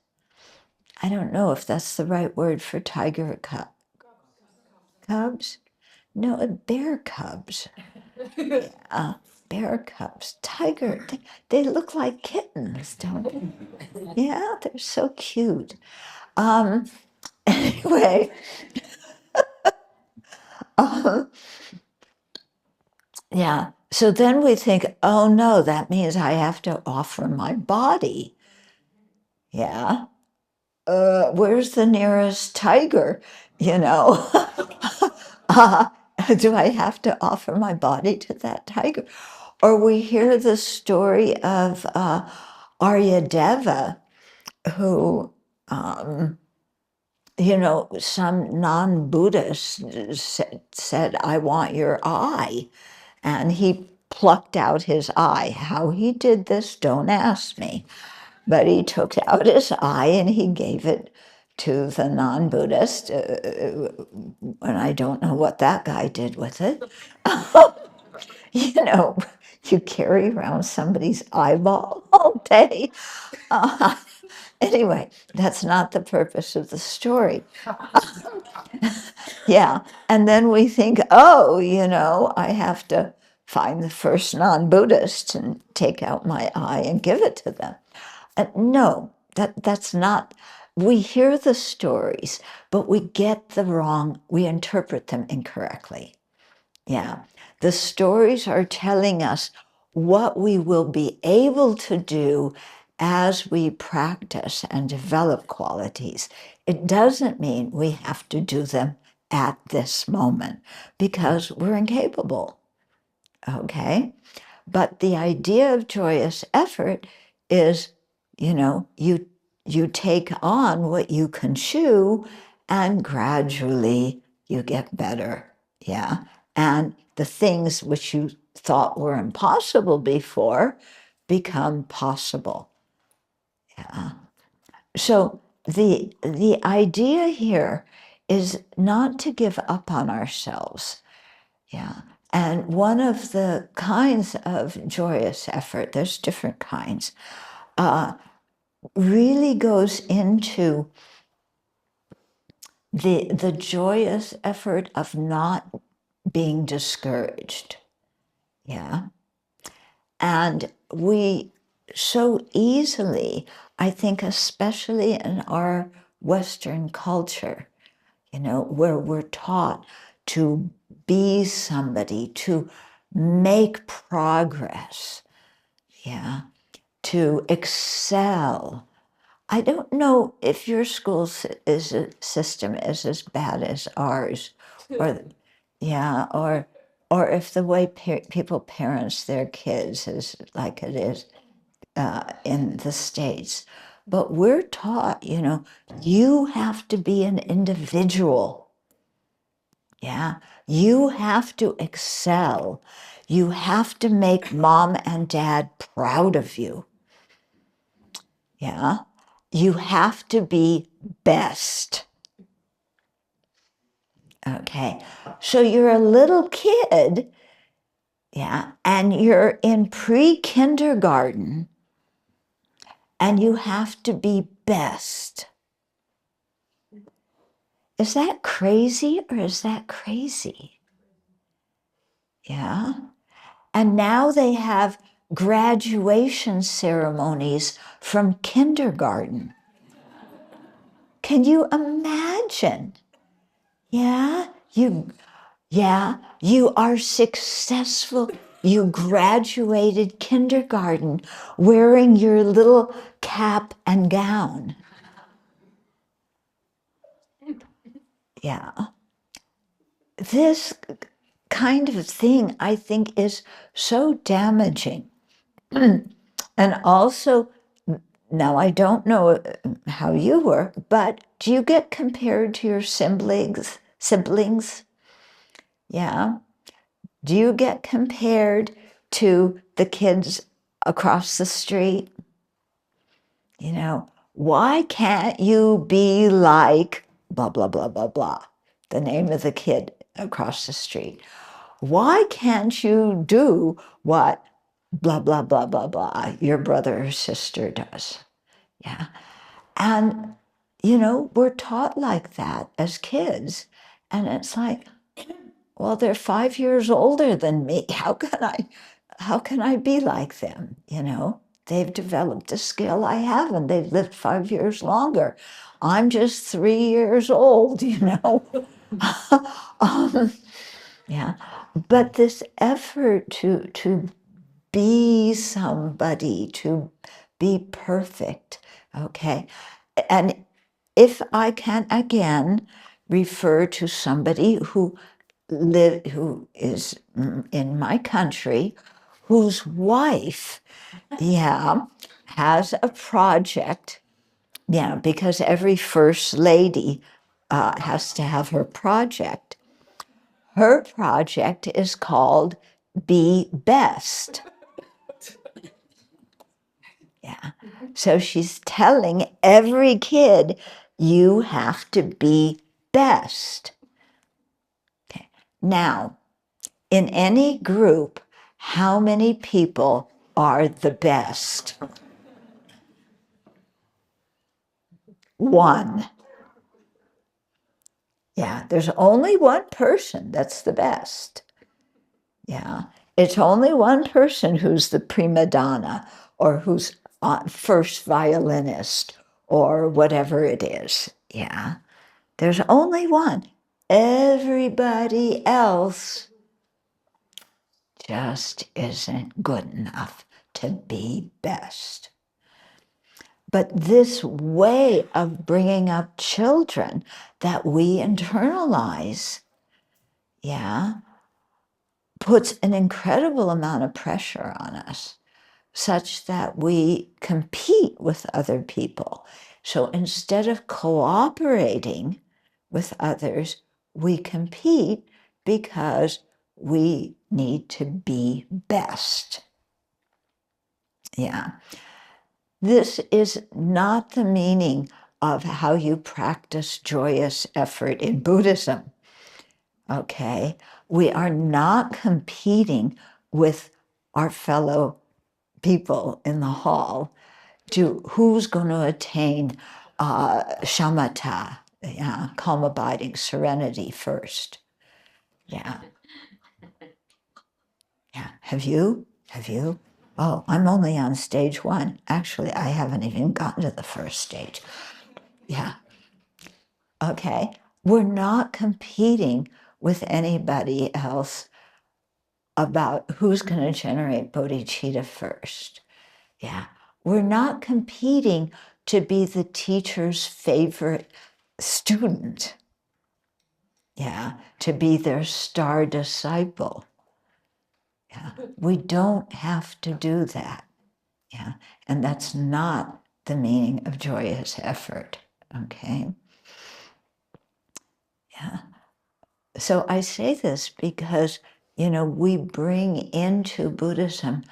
I don't know if that's the right word for tiger cubs. No, bear cubs. Bear cubs. Tiger. They look like kittens, don't they? Yeah, they're so cute. Anyway. Yeah. So then we think, oh no, that means I have to offer my body. Yeah. Where's the nearest tiger? Do I have to offer my body to that tiger? Or we hear the story of Aryadeva, who, some non-Buddhist said, I want your eye. And he plucked out his eye. How he did this, don't ask me. But he took out his eye and he gave it to the non-Buddhist. And I don't know what that guy did with it. you carry around somebody's eyeball all day. Uh, anyway, that's not the purpose of the story. Yeah, and then we think, oh, I have to find the first non-Buddhist and take out my eye and give it to them. No, that's not. We hear the stories, but we we interpret them incorrectly. Yeah, the stories are telling us what we will be able to do as we practice and develop qualities. It doesn't mean we have to do them at this moment because we're incapable. Okay? But the idea of joyous effort is, you take on what you can chew and gradually you get better. Yeah. And the things which you thought were impossible before become possible. Yeah. So the idea here is not to give up on ourselves. Yeah. And one of the kinds of joyous effort, there's different kinds, really goes into the joyous effort of not being discouraged. Yeah. And we so easily, I think, especially in our Western culture, where we're taught to be somebody, to make progress, yeah, to excel. I don't know if your school system is as bad as ours, or yeah, or if the way people parents their kids is like it is in the States. But we're taught, you have to be an individual. Yeah, you have to excel. You have to make mom and dad proud of you. Yeah, you have to be best. Okay, so you're a little kid, yeah, and you're in pre-kindergarten, and you have to be best. Is that crazy or is that crazy? Yeah. And now they have graduation ceremonies from kindergarten. Can you imagine? Yeah, you are successful. You graduated kindergarten wearing your little cap and gown. Yeah. This kind of thing, I think, is so damaging. And also, now I don't know how you were, but do you get compared to your siblings? Siblings? Yeah. Do you get compared to the kids across the street? Why can't you be like blah, blah, blah, blah, blah, the name of the kid across the street? Why can't you do what blah, blah, blah, blah, blah, your brother or sister does? Yeah. And, we're taught like that as kids. And it's like, well, they're 5 years older than me. How can I be like them? They've developed a skill I haven't. They've lived 5 years longer. I'm just 3 years old, Yeah. But this effort to be somebody, to be perfect, okay? And if I can again refer to somebody who is in my country, whose wife, yeah, has a project, yeah, because every first lady has to have her project. Her project is called Be Best. Yeah. So she's telling every kid, you have to be best. Okay. Now, in any group, How many people are the best? One. Yeah, there's only one person that's the best. Yeah, it's only one person who's the prima donna or who's first violinist or whatever it is. Yeah, there's only one. Everybody else just isn't good enough to be best. But this way of bringing up children that we internalize, yeah, puts an incredible amount of pressure on us, such that we compete with other people. So instead of cooperating with others, we compete because we need to be best. Yeah. This is not the meaning of how you practice joyous effort in Buddhism. Okay? We are not competing with our fellow people in the hall to who's going to attain shamatha, yeah, calm abiding serenity first. Yeah. Yeah. Have you? Have you? Oh, I'm only on stage 1. Actually, I haven't even gotten to the first stage. Yeah. Okay. We're not competing with anybody else about who's going to generate bodhicitta first. Yeah. We're not competing to be the teacher's favorite student. Yeah. To be their star disciple. Yeah. We don't have to do that. Yeah. And that's not the meaning of joyous effort. Okay. Yeah. So I say this because, we bring into Buddhism,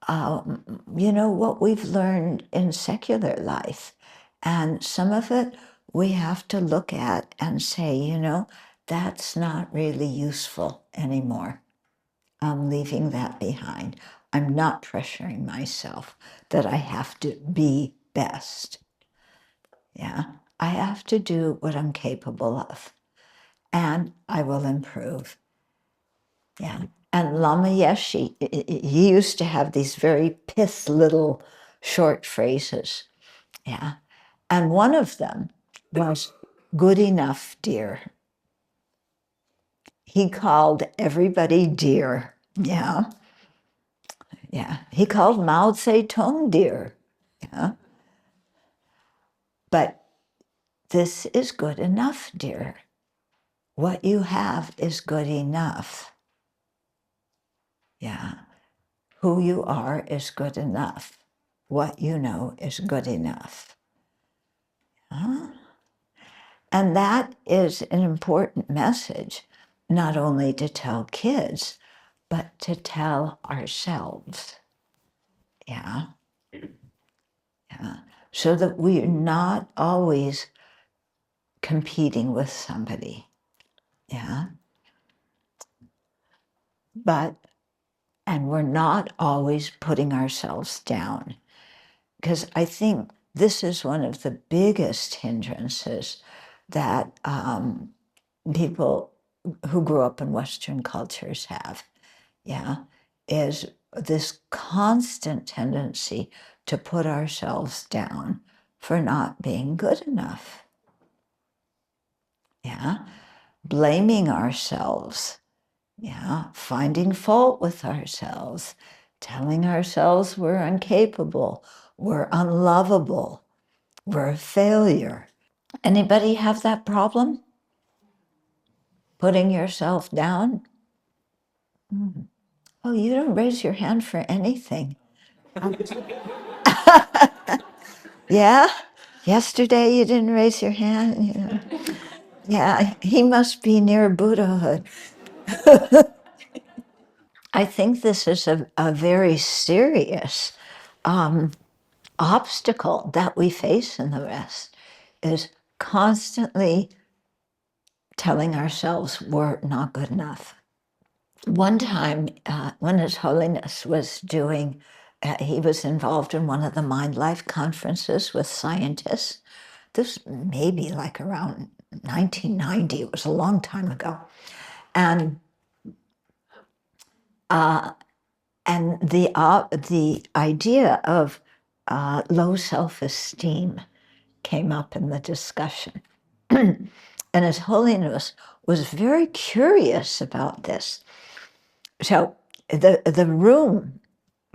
what we've learned in secular life. And some of it we have to look at and say, that's not really useful anymore. I'm leaving that behind. I'm not pressuring myself that I have to be best. Yeah, I have to do what I'm capable of, and I will improve. Yeah, and Lama Yeshe, he used to have these very pith little short phrases. Yeah, and one of them was "good enough, dear." He called everybody dear. Yeah. Yeah, he called Mao Zedong dear. Yeah, but this is good enough, dear. What you have is good enough. Yeah, who you are is good enough. What you know is good enough. Huh? And that is an important message, not only to tell kids, but to tell ourselves. Yeah. Yeah. So that we're not always competing with somebody. Yeah. And we're not always putting ourselves down. Because I think this is one of the biggest hindrances that people who grew up in Western cultures have. Yeah. Is this constant tendency to put ourselves down for not being good enough. Yeah. Blaming ourselves. Yeah, finding fault with ourselves, telling ourselves we're incapable, we're unlovable, we're a failure. Anybody have that problem? Putting yourself down? Oh, you don't raise your hand for anything. Yeah? Yesterday you didn't raise your hand? Yeah, he must be near Buddhahood. I think this is a very serious obstacle that we face in the West, is constantly telling ourselves we're not good enough. one time when His Holiness was doing, he was involved in one of the Mind Life conferences with scientists. This may be like around 1990. It was a long time ago. And the idea of low self-esteem came up in the discussion. And His Holiness was very curious about this. So the room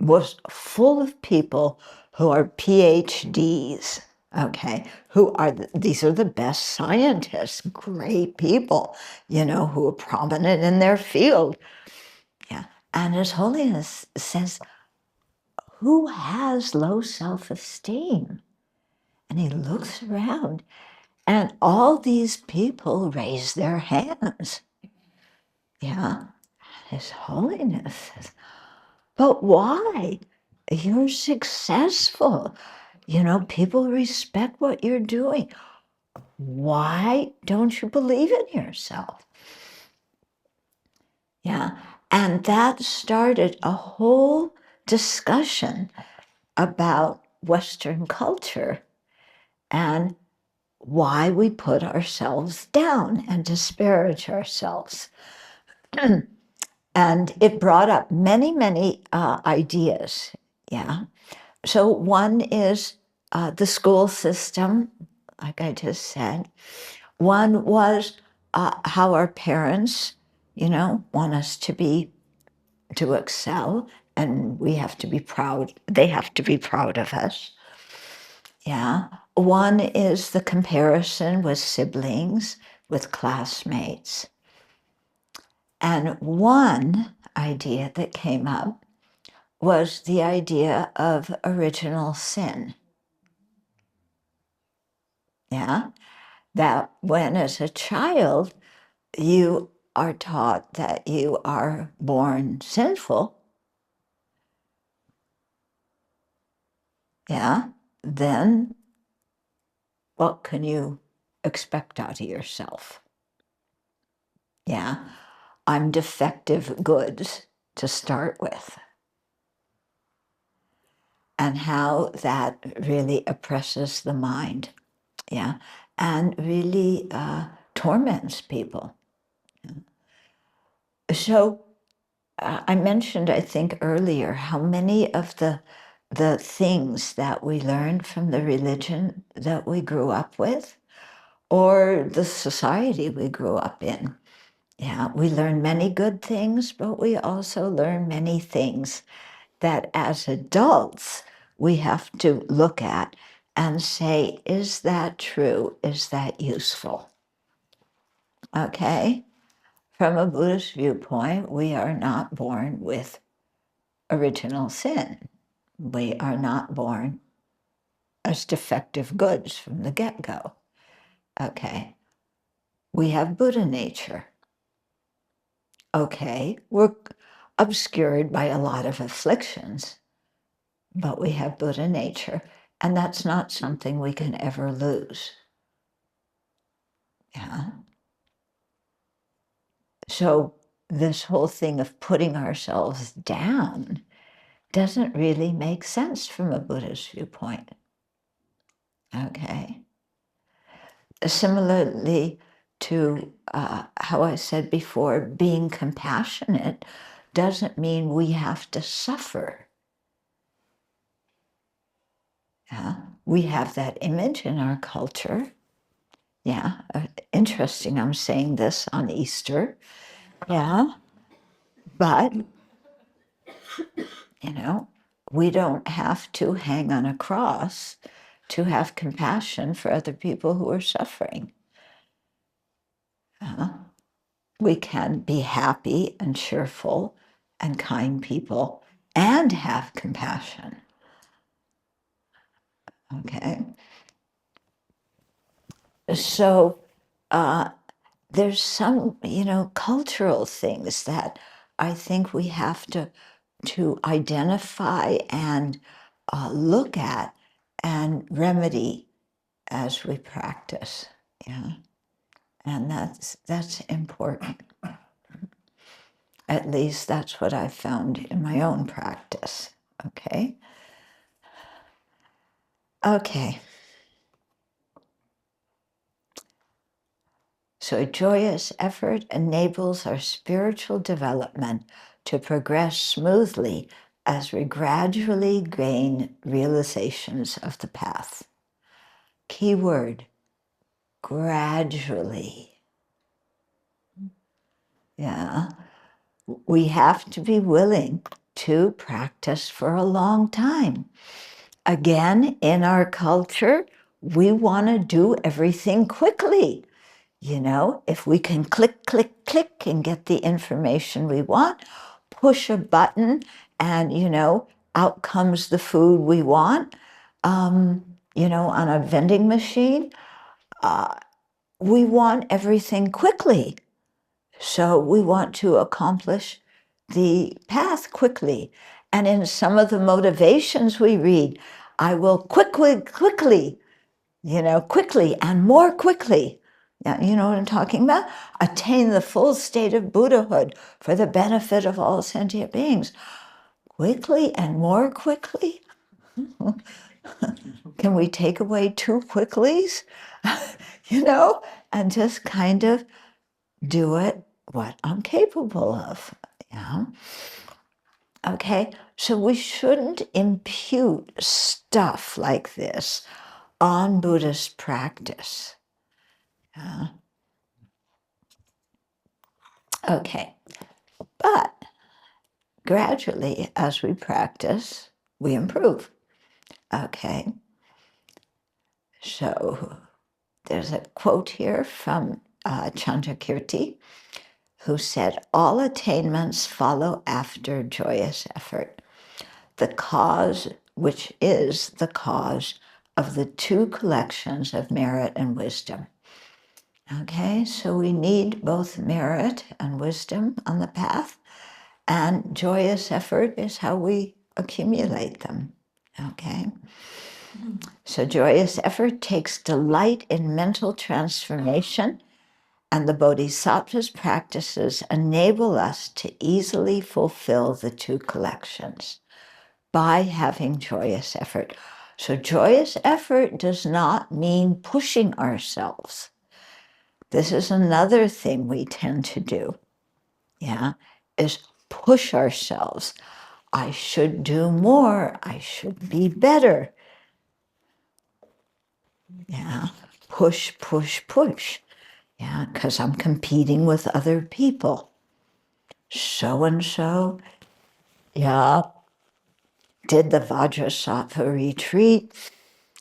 was full of people who are PhDs, okay, these are the best scientists, great people, who are prominent in their field. Yeah. And His Holiness says, who has low self-esteem? And he looks around, and all these people raise their hands. Yeah. His Holiness says, but why? You're successful. People respect what you're doing. Why don't you believe in yourself? Yeah. And that started a whole discussion about Western culture and why we put ourselves down and disparage ourselves. And it brought up many, many ideas. Yeah. So one is the school system, like I just said. One was how our parents, want us to excel, and we have to be proud. They have to be proud of us. Yeah. One is the comparison with siblings, with classmates. And one idea that came up was the idea of original sin. Yeah. That when as a child, you are taught that you are born sinful, yeah, then what can you expect out of yourself? Yeah, I'm defective goods to start with. And how that really oppresses the mind, yeah, and really torments people. So I mentioned, I think earlier, how many of the things that we learned from the religion that we grew up with, or the society we grew up in. Yeah, we learn many good things, but we also learn many things that as adults we have to look at and say, is that true? Is that useful? Okay? From a Buddhist viewpoint, we are not born with original sin. We are not born as defective goods from the get-go. Okay? We have Buddha nature. Okay? We're obscured by a lot of afflictions, but we have Buddha nature, and that's not something we can ever lose. Yeah? So this whole thing of putting ourselves down doesn't really make sense from a Buddhist viewpoint. Okay? Similarly to how I said before, being compassionate doesn't mean we have to suffer. Yeah? We have that image in our culture. Yeah, interesting, I'm saying this on Easter. Yeah, but, we don't have to hang on a cross to have compassion for other people who are suffering. We can be happy and cheerful and kind people and have compassion. Okay? So there's some, cultural things that I think we have to identify and look at and remedy as we practice. Yeah, and that's important. At least that's what I've found in my own practice. Okay? Okay. So joyous effort enables our spiritual development to progress smoothly as we gradually gain realizations of the path. Key word, gradually. Yeah. We have to be willing to practice for a long time. Again, in our culture, we want to do everything quickly. You know, if we can click, click, click and get the information we want, push a button and, you know, out comes the food we want, you know, on a vending machine. We want everything quickly. So we want to accomplish the path quickly. And in some of the motivations we read, I will quickly, you know, quickly and more quickly. Now, you know what I'm talking about? Attain the full state of Buddhahood for the benefit of all sentient beings. Quickly and more quickly? Can we take away two quicklies? You know, and just kind of do it what I'm capable of. Yeah. Okay, so we shouldn't impute stuff like this on Buddhist practice. Yeah. Okay, but gradually as we practice, we improve. Okay, so there's a quote here from Chandrakirti, who said, all attainments follow after joyous effort. The cause, which is the cause of the two collections of merit and wisdom. Okay, so we need both merit and wisdom on the path, and joyous effort is how we accumulate them. Okay, so joyous effort takes delight in mental transformation, and the Bodhisattva's practices enable us to easily fulfill the two collections by having joyous effort. So joyous effort does not mean pushing ourselves. This is another thing we tend to do, yeah, is push ourselves. I should do more. I should be better. Yeah, push, push, push. Yeah, because I'm competing with other people. So-and-so, yeah, did the Vajrasattva retreat,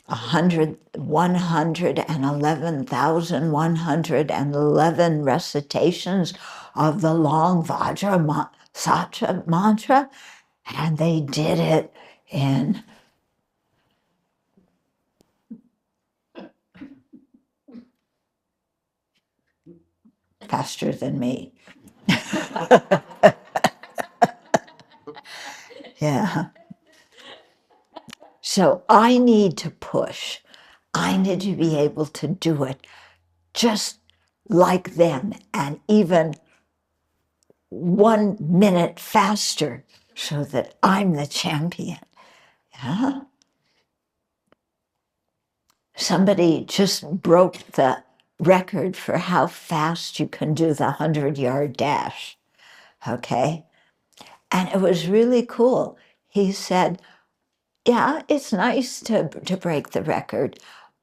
111,111 recitations of the long Vajrasattva mantra, and they did it in faster than me. Yeah. So I need to push. I need to be able to do it just like them and even 1 minute faster so that I'm the champion. Yeah? Somebody just broke the record for how fast you can do the 100-yard dash. Okay? And it was really cool. He said, yeah, it's nice to break the record,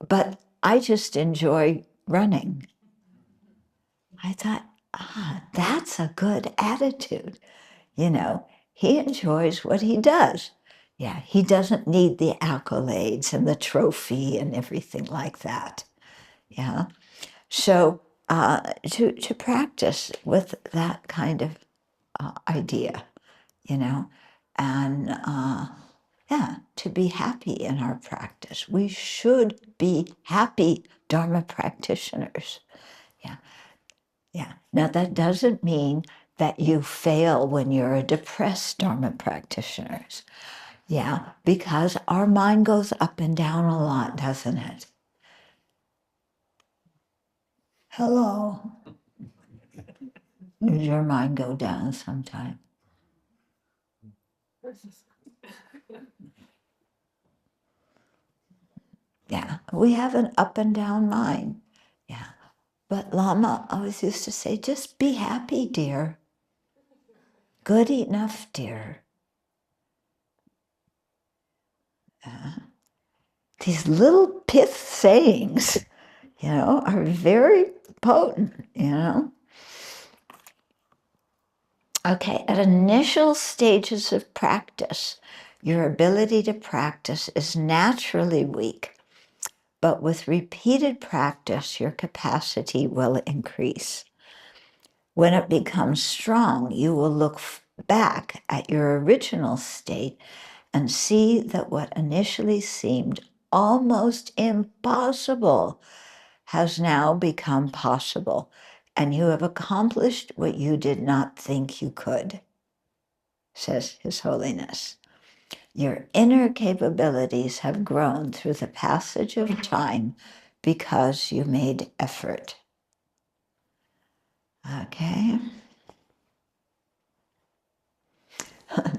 but I just enjoy running. I thought, that's a good attitude. You know, he enjoys what he does. Yeah, he doesn't need the accolades and the trophy and everything like that. Yeah. So to practice with that kind of idea, you know, and yeah, to be happy in our practice. We should be happy Dharma practitioners. Yeah. Yeah. Now that doesn't mean that you fail when you're a depressed Dharma practitioner. Yeah, because our mind goes up and down a lot, doesn't it? Hello. Does your mind go down sometime? Yeah, we have an up and down mind. Yeah, but Lama always used to say, just be happy, dear. Good enough, dear. These little pith sayings, are very potent. Okay, at initial stages of practice, your ability to practice is naturally weak, but with repeated practice, your capacity will increase. When it becomes strong, you will look back at your original state and see that what initially seemed almost impossible has now become possible, and you have accomplished what you did not think you could, says His Holiness. Your inner capabilities have grown through the passage of time because you made effort. Okay.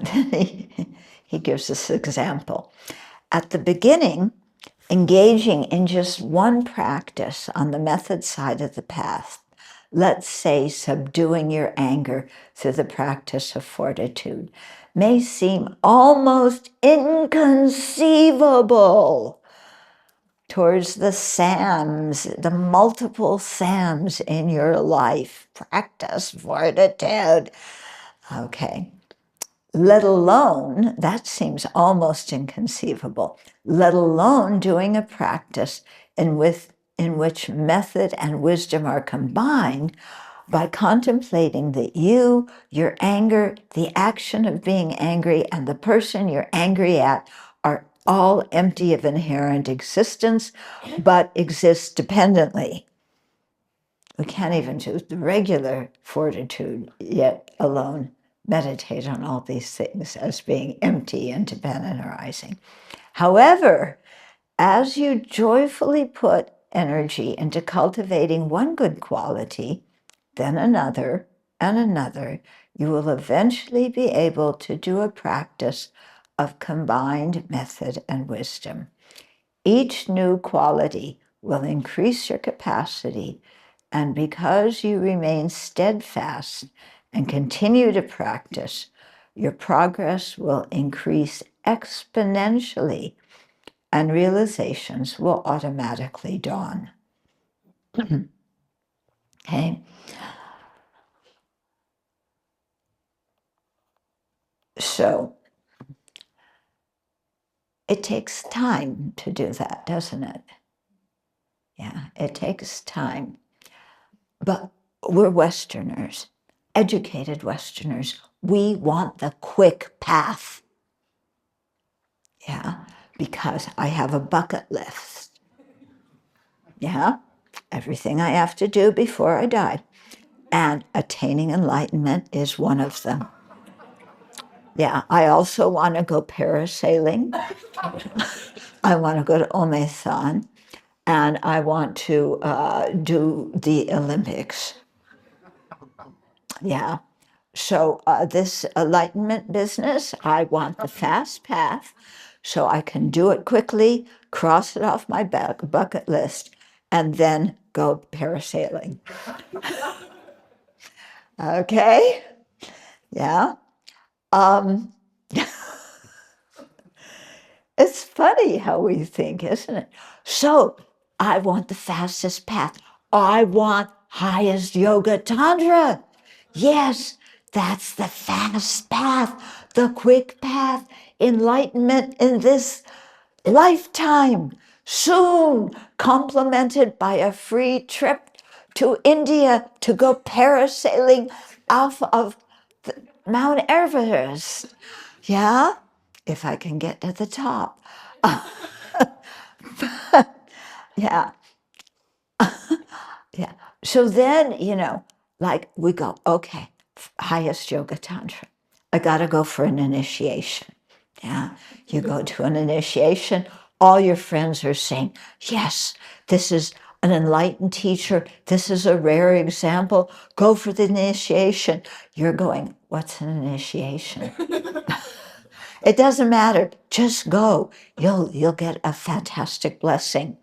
Then he gives this example. At the beginning, engaging in just one practice on the method side of the path, let's say subduing your anger through the practice of fortitude, may seem almost inconceivable towards the SAMs, the multiple SAMs in your life. Practice fortitude. Okay. Let alone, that seems almost inconceivable, let alone doing a practice in which method and wisdom are combined by contemplating that you, your anger, the action of being angry, and the person you're angry at are all empty of inherent existence, but exist dependently. We can't even do the regular fortitude, yet alone meditate on all these things as being empty and dependent arising. However, as you joyfully put energy into cultivating one good quality, then another and another, you will eventually be able to do a practice of combined method and wisdom. Each new quality will increase your capacity, and because you remain steadfast and continue to practice, your progress will increase exponentially and realizations will automatically dawn. Okay? So it takes time to do that, doesn't it? Yeah, it takes time. But we're Westerners, educated Westerners. We want the quick path. Yeah, because I have a bucket list. Yeah, everything I have to do before I die. And attaining enlightenment is one of them. Yeah, I also want to go parasailing. I want to go to Omesan. And I want to do the Olympics. Yeah. So this enlightenment business, I want the fast path so I can do it quickly, cross it off my bucket list, and then go parasailing. Okay? Yeah. It's funny how we think, isn't it? So I want the fastest path. I want highest yoga tantra. Yes, that's the fast path, the quick path, enlightenment in this lifetime, soon complemented by a free trip to India to go parasailing off of Mount Everest. Yeah, if I can get to the top. Yeah. Yeah. So then, like we go, okay, highest yoga tantra. I got to go for an initiation. Yeah. You go to an initiation, all your friends are saying, yes, this is an enlightened teacher, this is a rare example, go for the initiation. You're going, what's an initiation? It doesn't matter, just go. You'll get a fantastic blessing.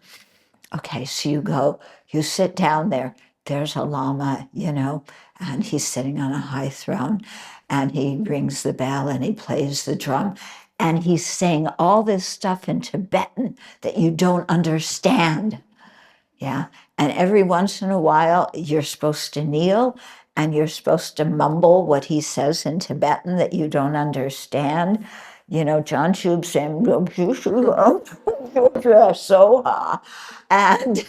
Okay, so you go, you sit down there. There's a lama, and he's sitting on a high throne, and he rings the bell and he plays the drum, and he's saying all this stuff in Tibetan that you don't understand. Yeah, and every once in a while you're supposed to kneel and you're supposed to mumble what he says in Tibetan that you don't understand. John Shub saying, Soha. And,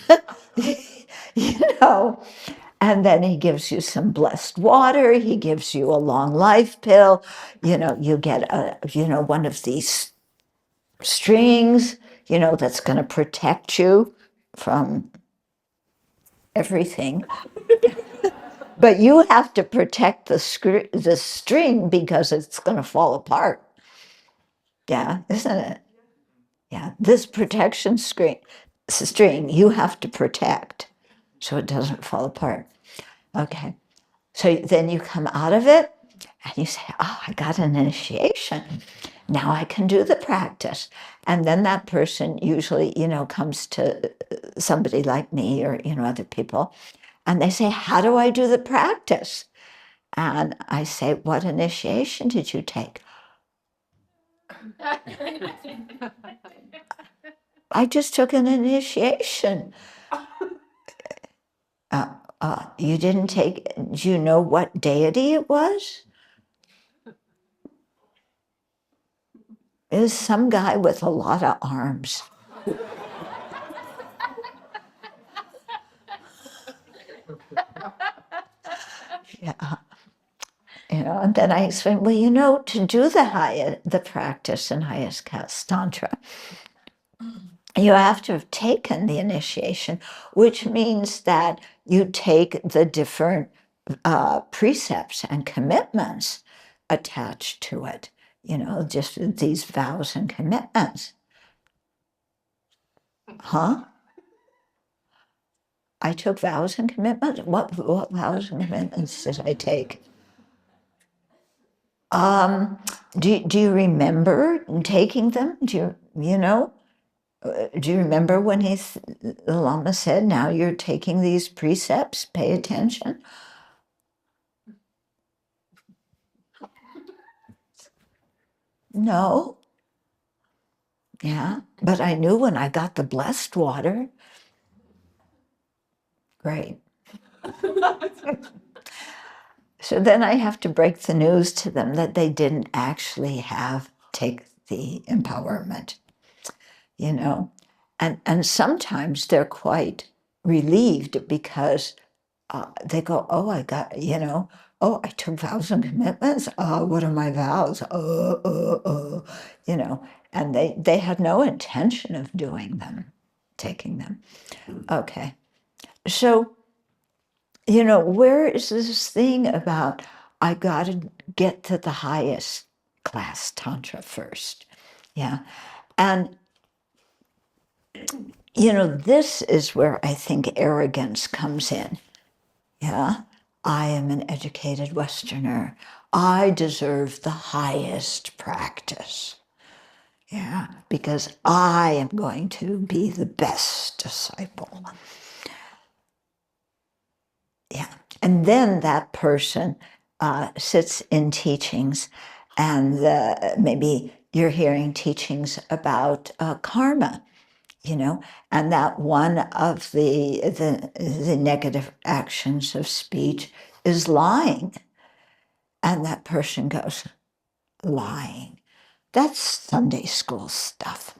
and then he gives you some blessed water. He gives you a long life pill. You get one of these strings, that's going to protect you from everything. But you have to protect the string because it's going to fall apart. Yeah, isn't it? Yeah, this protection string you have to protect so it doesn't fall apart. Okay, so then you come out of it and you say, oh, I got an initiation. Now I can do the practice. And then that person usually, comes to somebody like me or, other people, and they say, how do I do the practice? And I say, what initiation did you take? I just took an initiation. You didn't take, do you know what deity it was? It was some guy with a lot of arms. Yeah. And then I explained, well, to do the practice in highest caste tantra, you have to have taken the initiation, which means that you take the different precepts and commitments attached to it, just these vows and commitments. Huh? I took vows and commitments? What vows and commitments did I take? Do you remember taking them? Do you remember when the Lama said, now you're taking these precepts, pay attention? No. Yeah, but I knew when I got the blessed water. Great. So then I have to break the news to them that they didn't actually take the empowerment, And sometimes they're quite relieved because they go, oh, I got, I took vows and commitments. What are my vows? And they had no intention of doing them, taking them. Okay. So, where is this thing about I got to get to the highest class Tantra first? Yeah. And, this is where I think arrogance comes in. Yeah. I am an educated Westerner. I deserve the highest practice. Yeah. Because I am going to be the best disciple. Yeah. And then that person sits in teachings, and maybe you're hearing teachings about karma, and that one of the negative actions of speech is lying. And that person goes, lying? That's Sunday school stuff.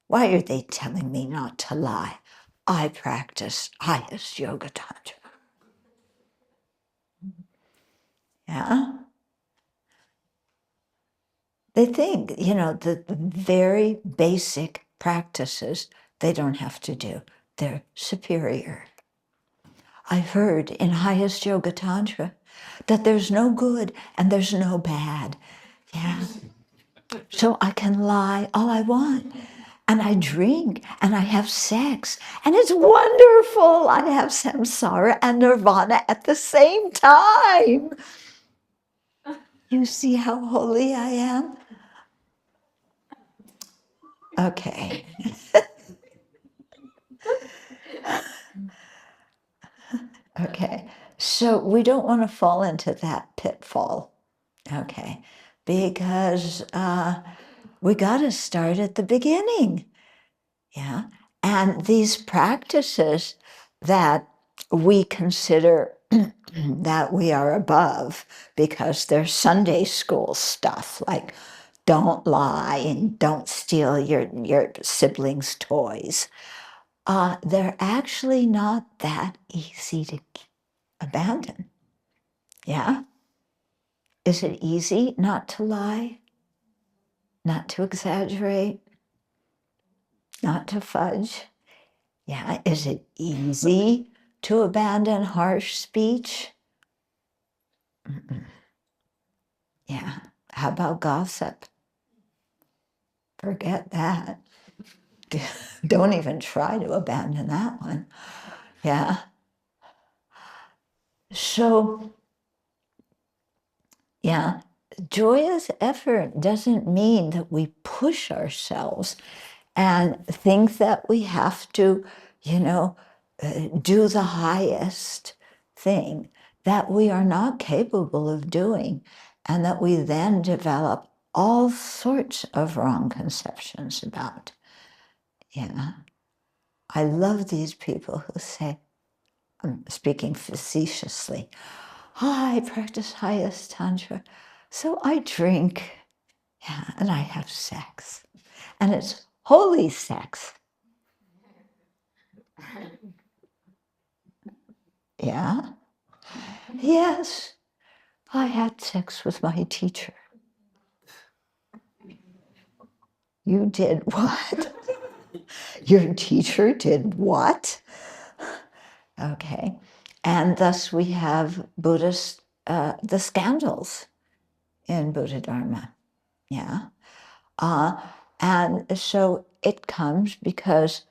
Why are they telling me not to lie? I practice highest yoga tantra. Yeah. They think, the very basic practices they don't have to do. They're superior. I've heard in highest yoga tantra that there's no good and there's no bad. Yeah. So I can lie all I want. and I drink, and I have sex, and it's wonderful. I have samsara and nirvana at the same time. You see how holy I am? Okay. Okay. So we don't want to fall into that pitfall. Okay. Because we got to start at the beginning. Yeah. And these practices that we consider that we are above because they're Sunday school stuff, like don't lie and don't steal your siblings' toys. They're actually not that easy to abandon. Yeah? Is it easy not to lie? Not to exaggerate? Not to fudge? Yeah, is it easy to abandon harsh speech? Mm-mm. Yeah, how about gossip? Forget that. Don't even try to abandon that one. Yeah. So, yeah, joyous effort doesn't mean that we push ourselves and think that we have to, do the highest thing that we are not capable of doing, and that we then develop all sorts of wrong conceptions about. Yeah. I love these people who say, I'm speaking facetiously, I practice highest tantra, so I drink, yeah, and I have sex. And it's holy sex. Yeah? Yes, I had sex with my teacher. You did what? Your teacher did what? Okay. And thus we have Buddhist, the scandals in Buddha Dharma. Yeah. And so it comes because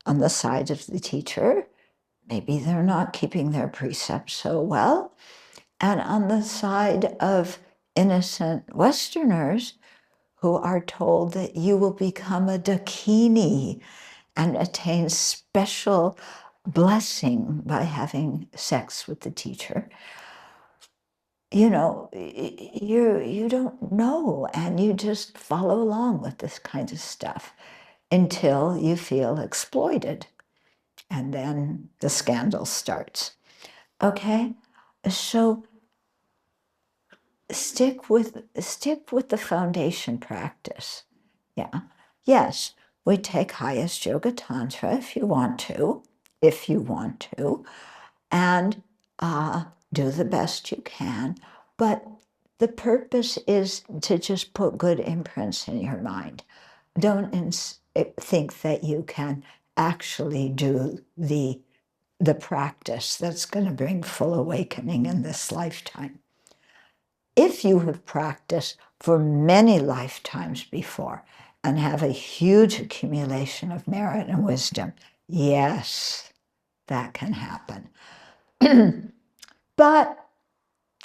on the side of the teacher, maybe they're not keeping their precepts so well. And on the side of innocent Westerners who are told that you will become a dakini and attain special blessing by having sex with the teacher, you don't know, and you just follow along with this kind of stuff until you feel exploited, and then the scandal starts. Okay, so stick with the foundation practice. Yeah, yes, we take highest yoga tantra if you want to, and do the best you can. But the purpose is to just put good imprints in your mind. Don't think that you can actually do the practice that's going to bring full awakening in this lifetime. If you have practiced for many lifetimes before and have a huge accumulation of merit and wisdom, yes, that can happen. But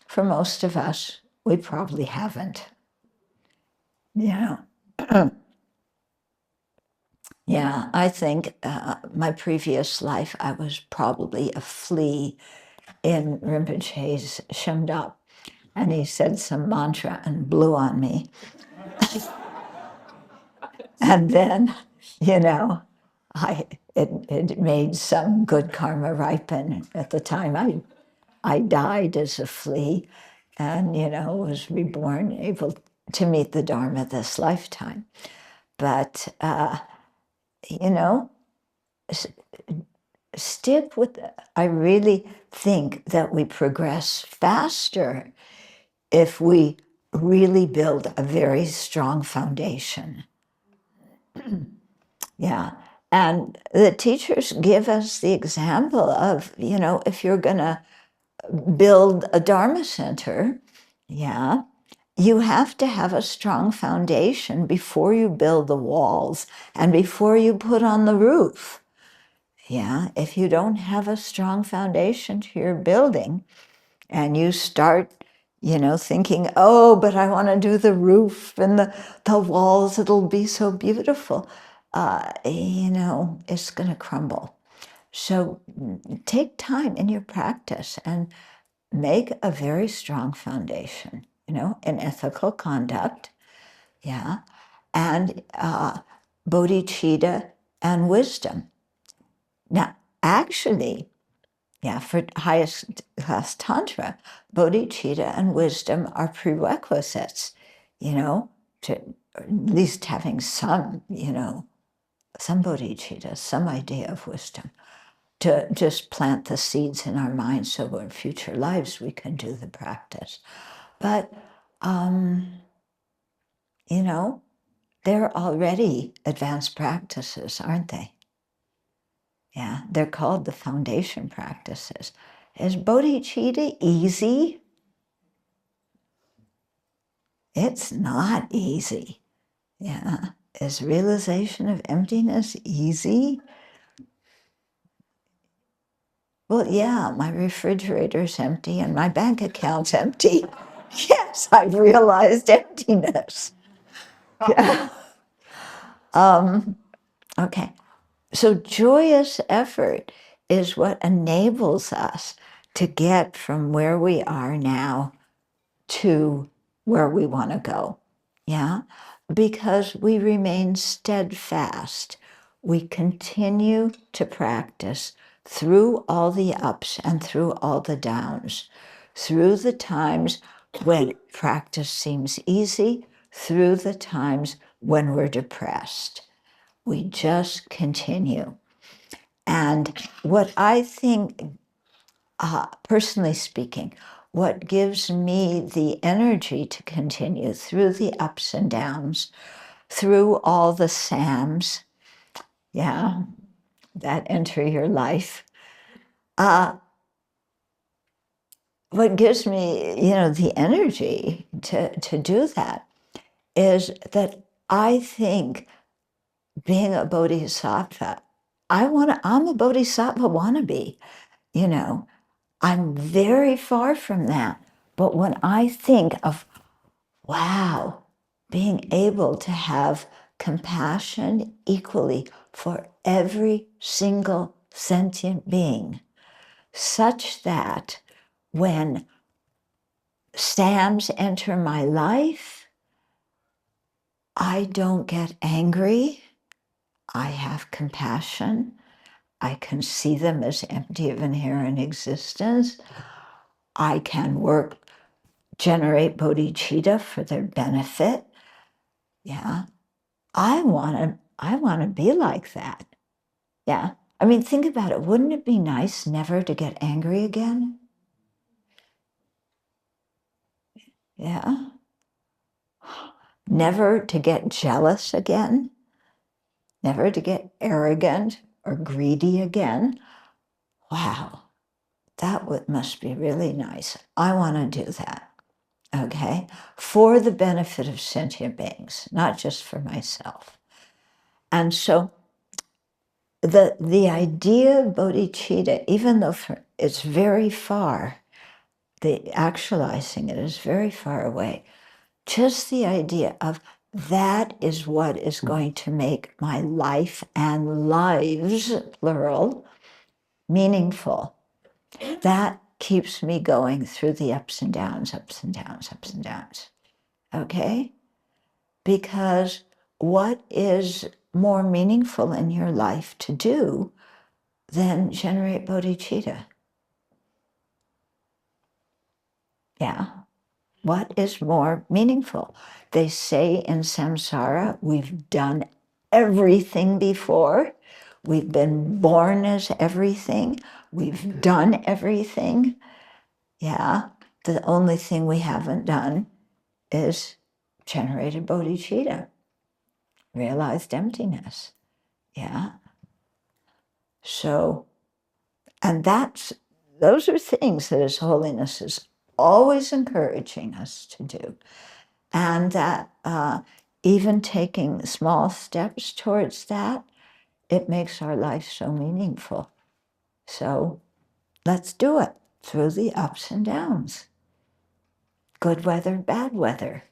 for most of us, we probably haven't. Yeah. Yeah, I think my previous life, I was probably a flea in Rinpoche's Shamdap. And he said some mantra and blew on me. And then, it made some good karma ripen. At the time, I died as a flea and, was reborn, able to meet the Dharma this lifetime. But, stick with it. I really think that we progress faster if we really build a very strong foundation. Yeah. And the teachers give us the example of, if you're going to build a Dharma center, yeah, you have to have a strong foundation before you build the walls and before you put on the roof. Yeah, if you don't have a strong foundation to your building and you start, thinking, oh, but I want to do the roof and the walls, it'll be so beautiful. It's going to crumble. So take time in your practice and make a very strong foundation, in ethical conduct, yeah, and bodhicitta and wisdom. Now, actually, yeah, for highest class Tantra, bodhicitta and wisdom are prerequisites, to at least having some, some bodhicitta, some idea of wisdom, to just plant the seeds in our minds so in future lives we can do the practice. But, they're already advanced practices, aren't they? Yeah, they're called the foundation practices. Is bodhicitta easy? It's not easy. Yeah. Is realization of emptiness easy? Well, yeah, my refrigerator's empty and my bank account's empty. Yes, I've realized emptiness. Yeah. Okay. So joyous effort is what enables us to get from where we are now to where we want to go. Yeah? Because we remain steadfast. We continue to practice through all the ups and through all the downs, through the times when practice seems easy, through the times when we're depressed. We just continue. And what I think, personally speaking, what gives me the energy to continue through the ups and downs, through all the Sams, yeah, that enter your life, what gives me, the energy to do that is that I think being a bodhisattva, I'm a bodhisattva wannabe, I'm very far from that. But when I think of, wow, being able to have compassion equally for every single sentient being, such that when Sams enter my life, I don't get angry. I have compassion. I can see them as empty of inherent existence. I can generate bodhicitta for their benefit. Yeah. I want to be like that. Yeah. I mean, think about it. Wouldn't it be nice never to get angry again? Yeah. Never to get jealous again. Never to get arrogant or greedy again. Wow. That must be really nice. I want to do that. Okay. For the benefit of sentient beings, not just for myself. And so the idea of bodhicitta, even though it's very far, the actualizing it is very far away, just the idea of that is what is going to make my life and lives, plural, meaningful. That keeps me going through the ups and downs, ups and downs, ups and downs. Okay? Because what is more meaningful in your life to do than generate bodhicitta? Yeah. What is more meaningful? They say in samsara, we've done everything before. We've been born as everything. We've done everything. Yeah. The only thing we haven't done is generated bodhicitta, realized emptiness. Yeah. So, and those are things that His Holiness is always encouraging us to do. And that even taking small steps towards that, it makes our life so meaningful. So let's do it through the ups and downs. Good weather, bad weather.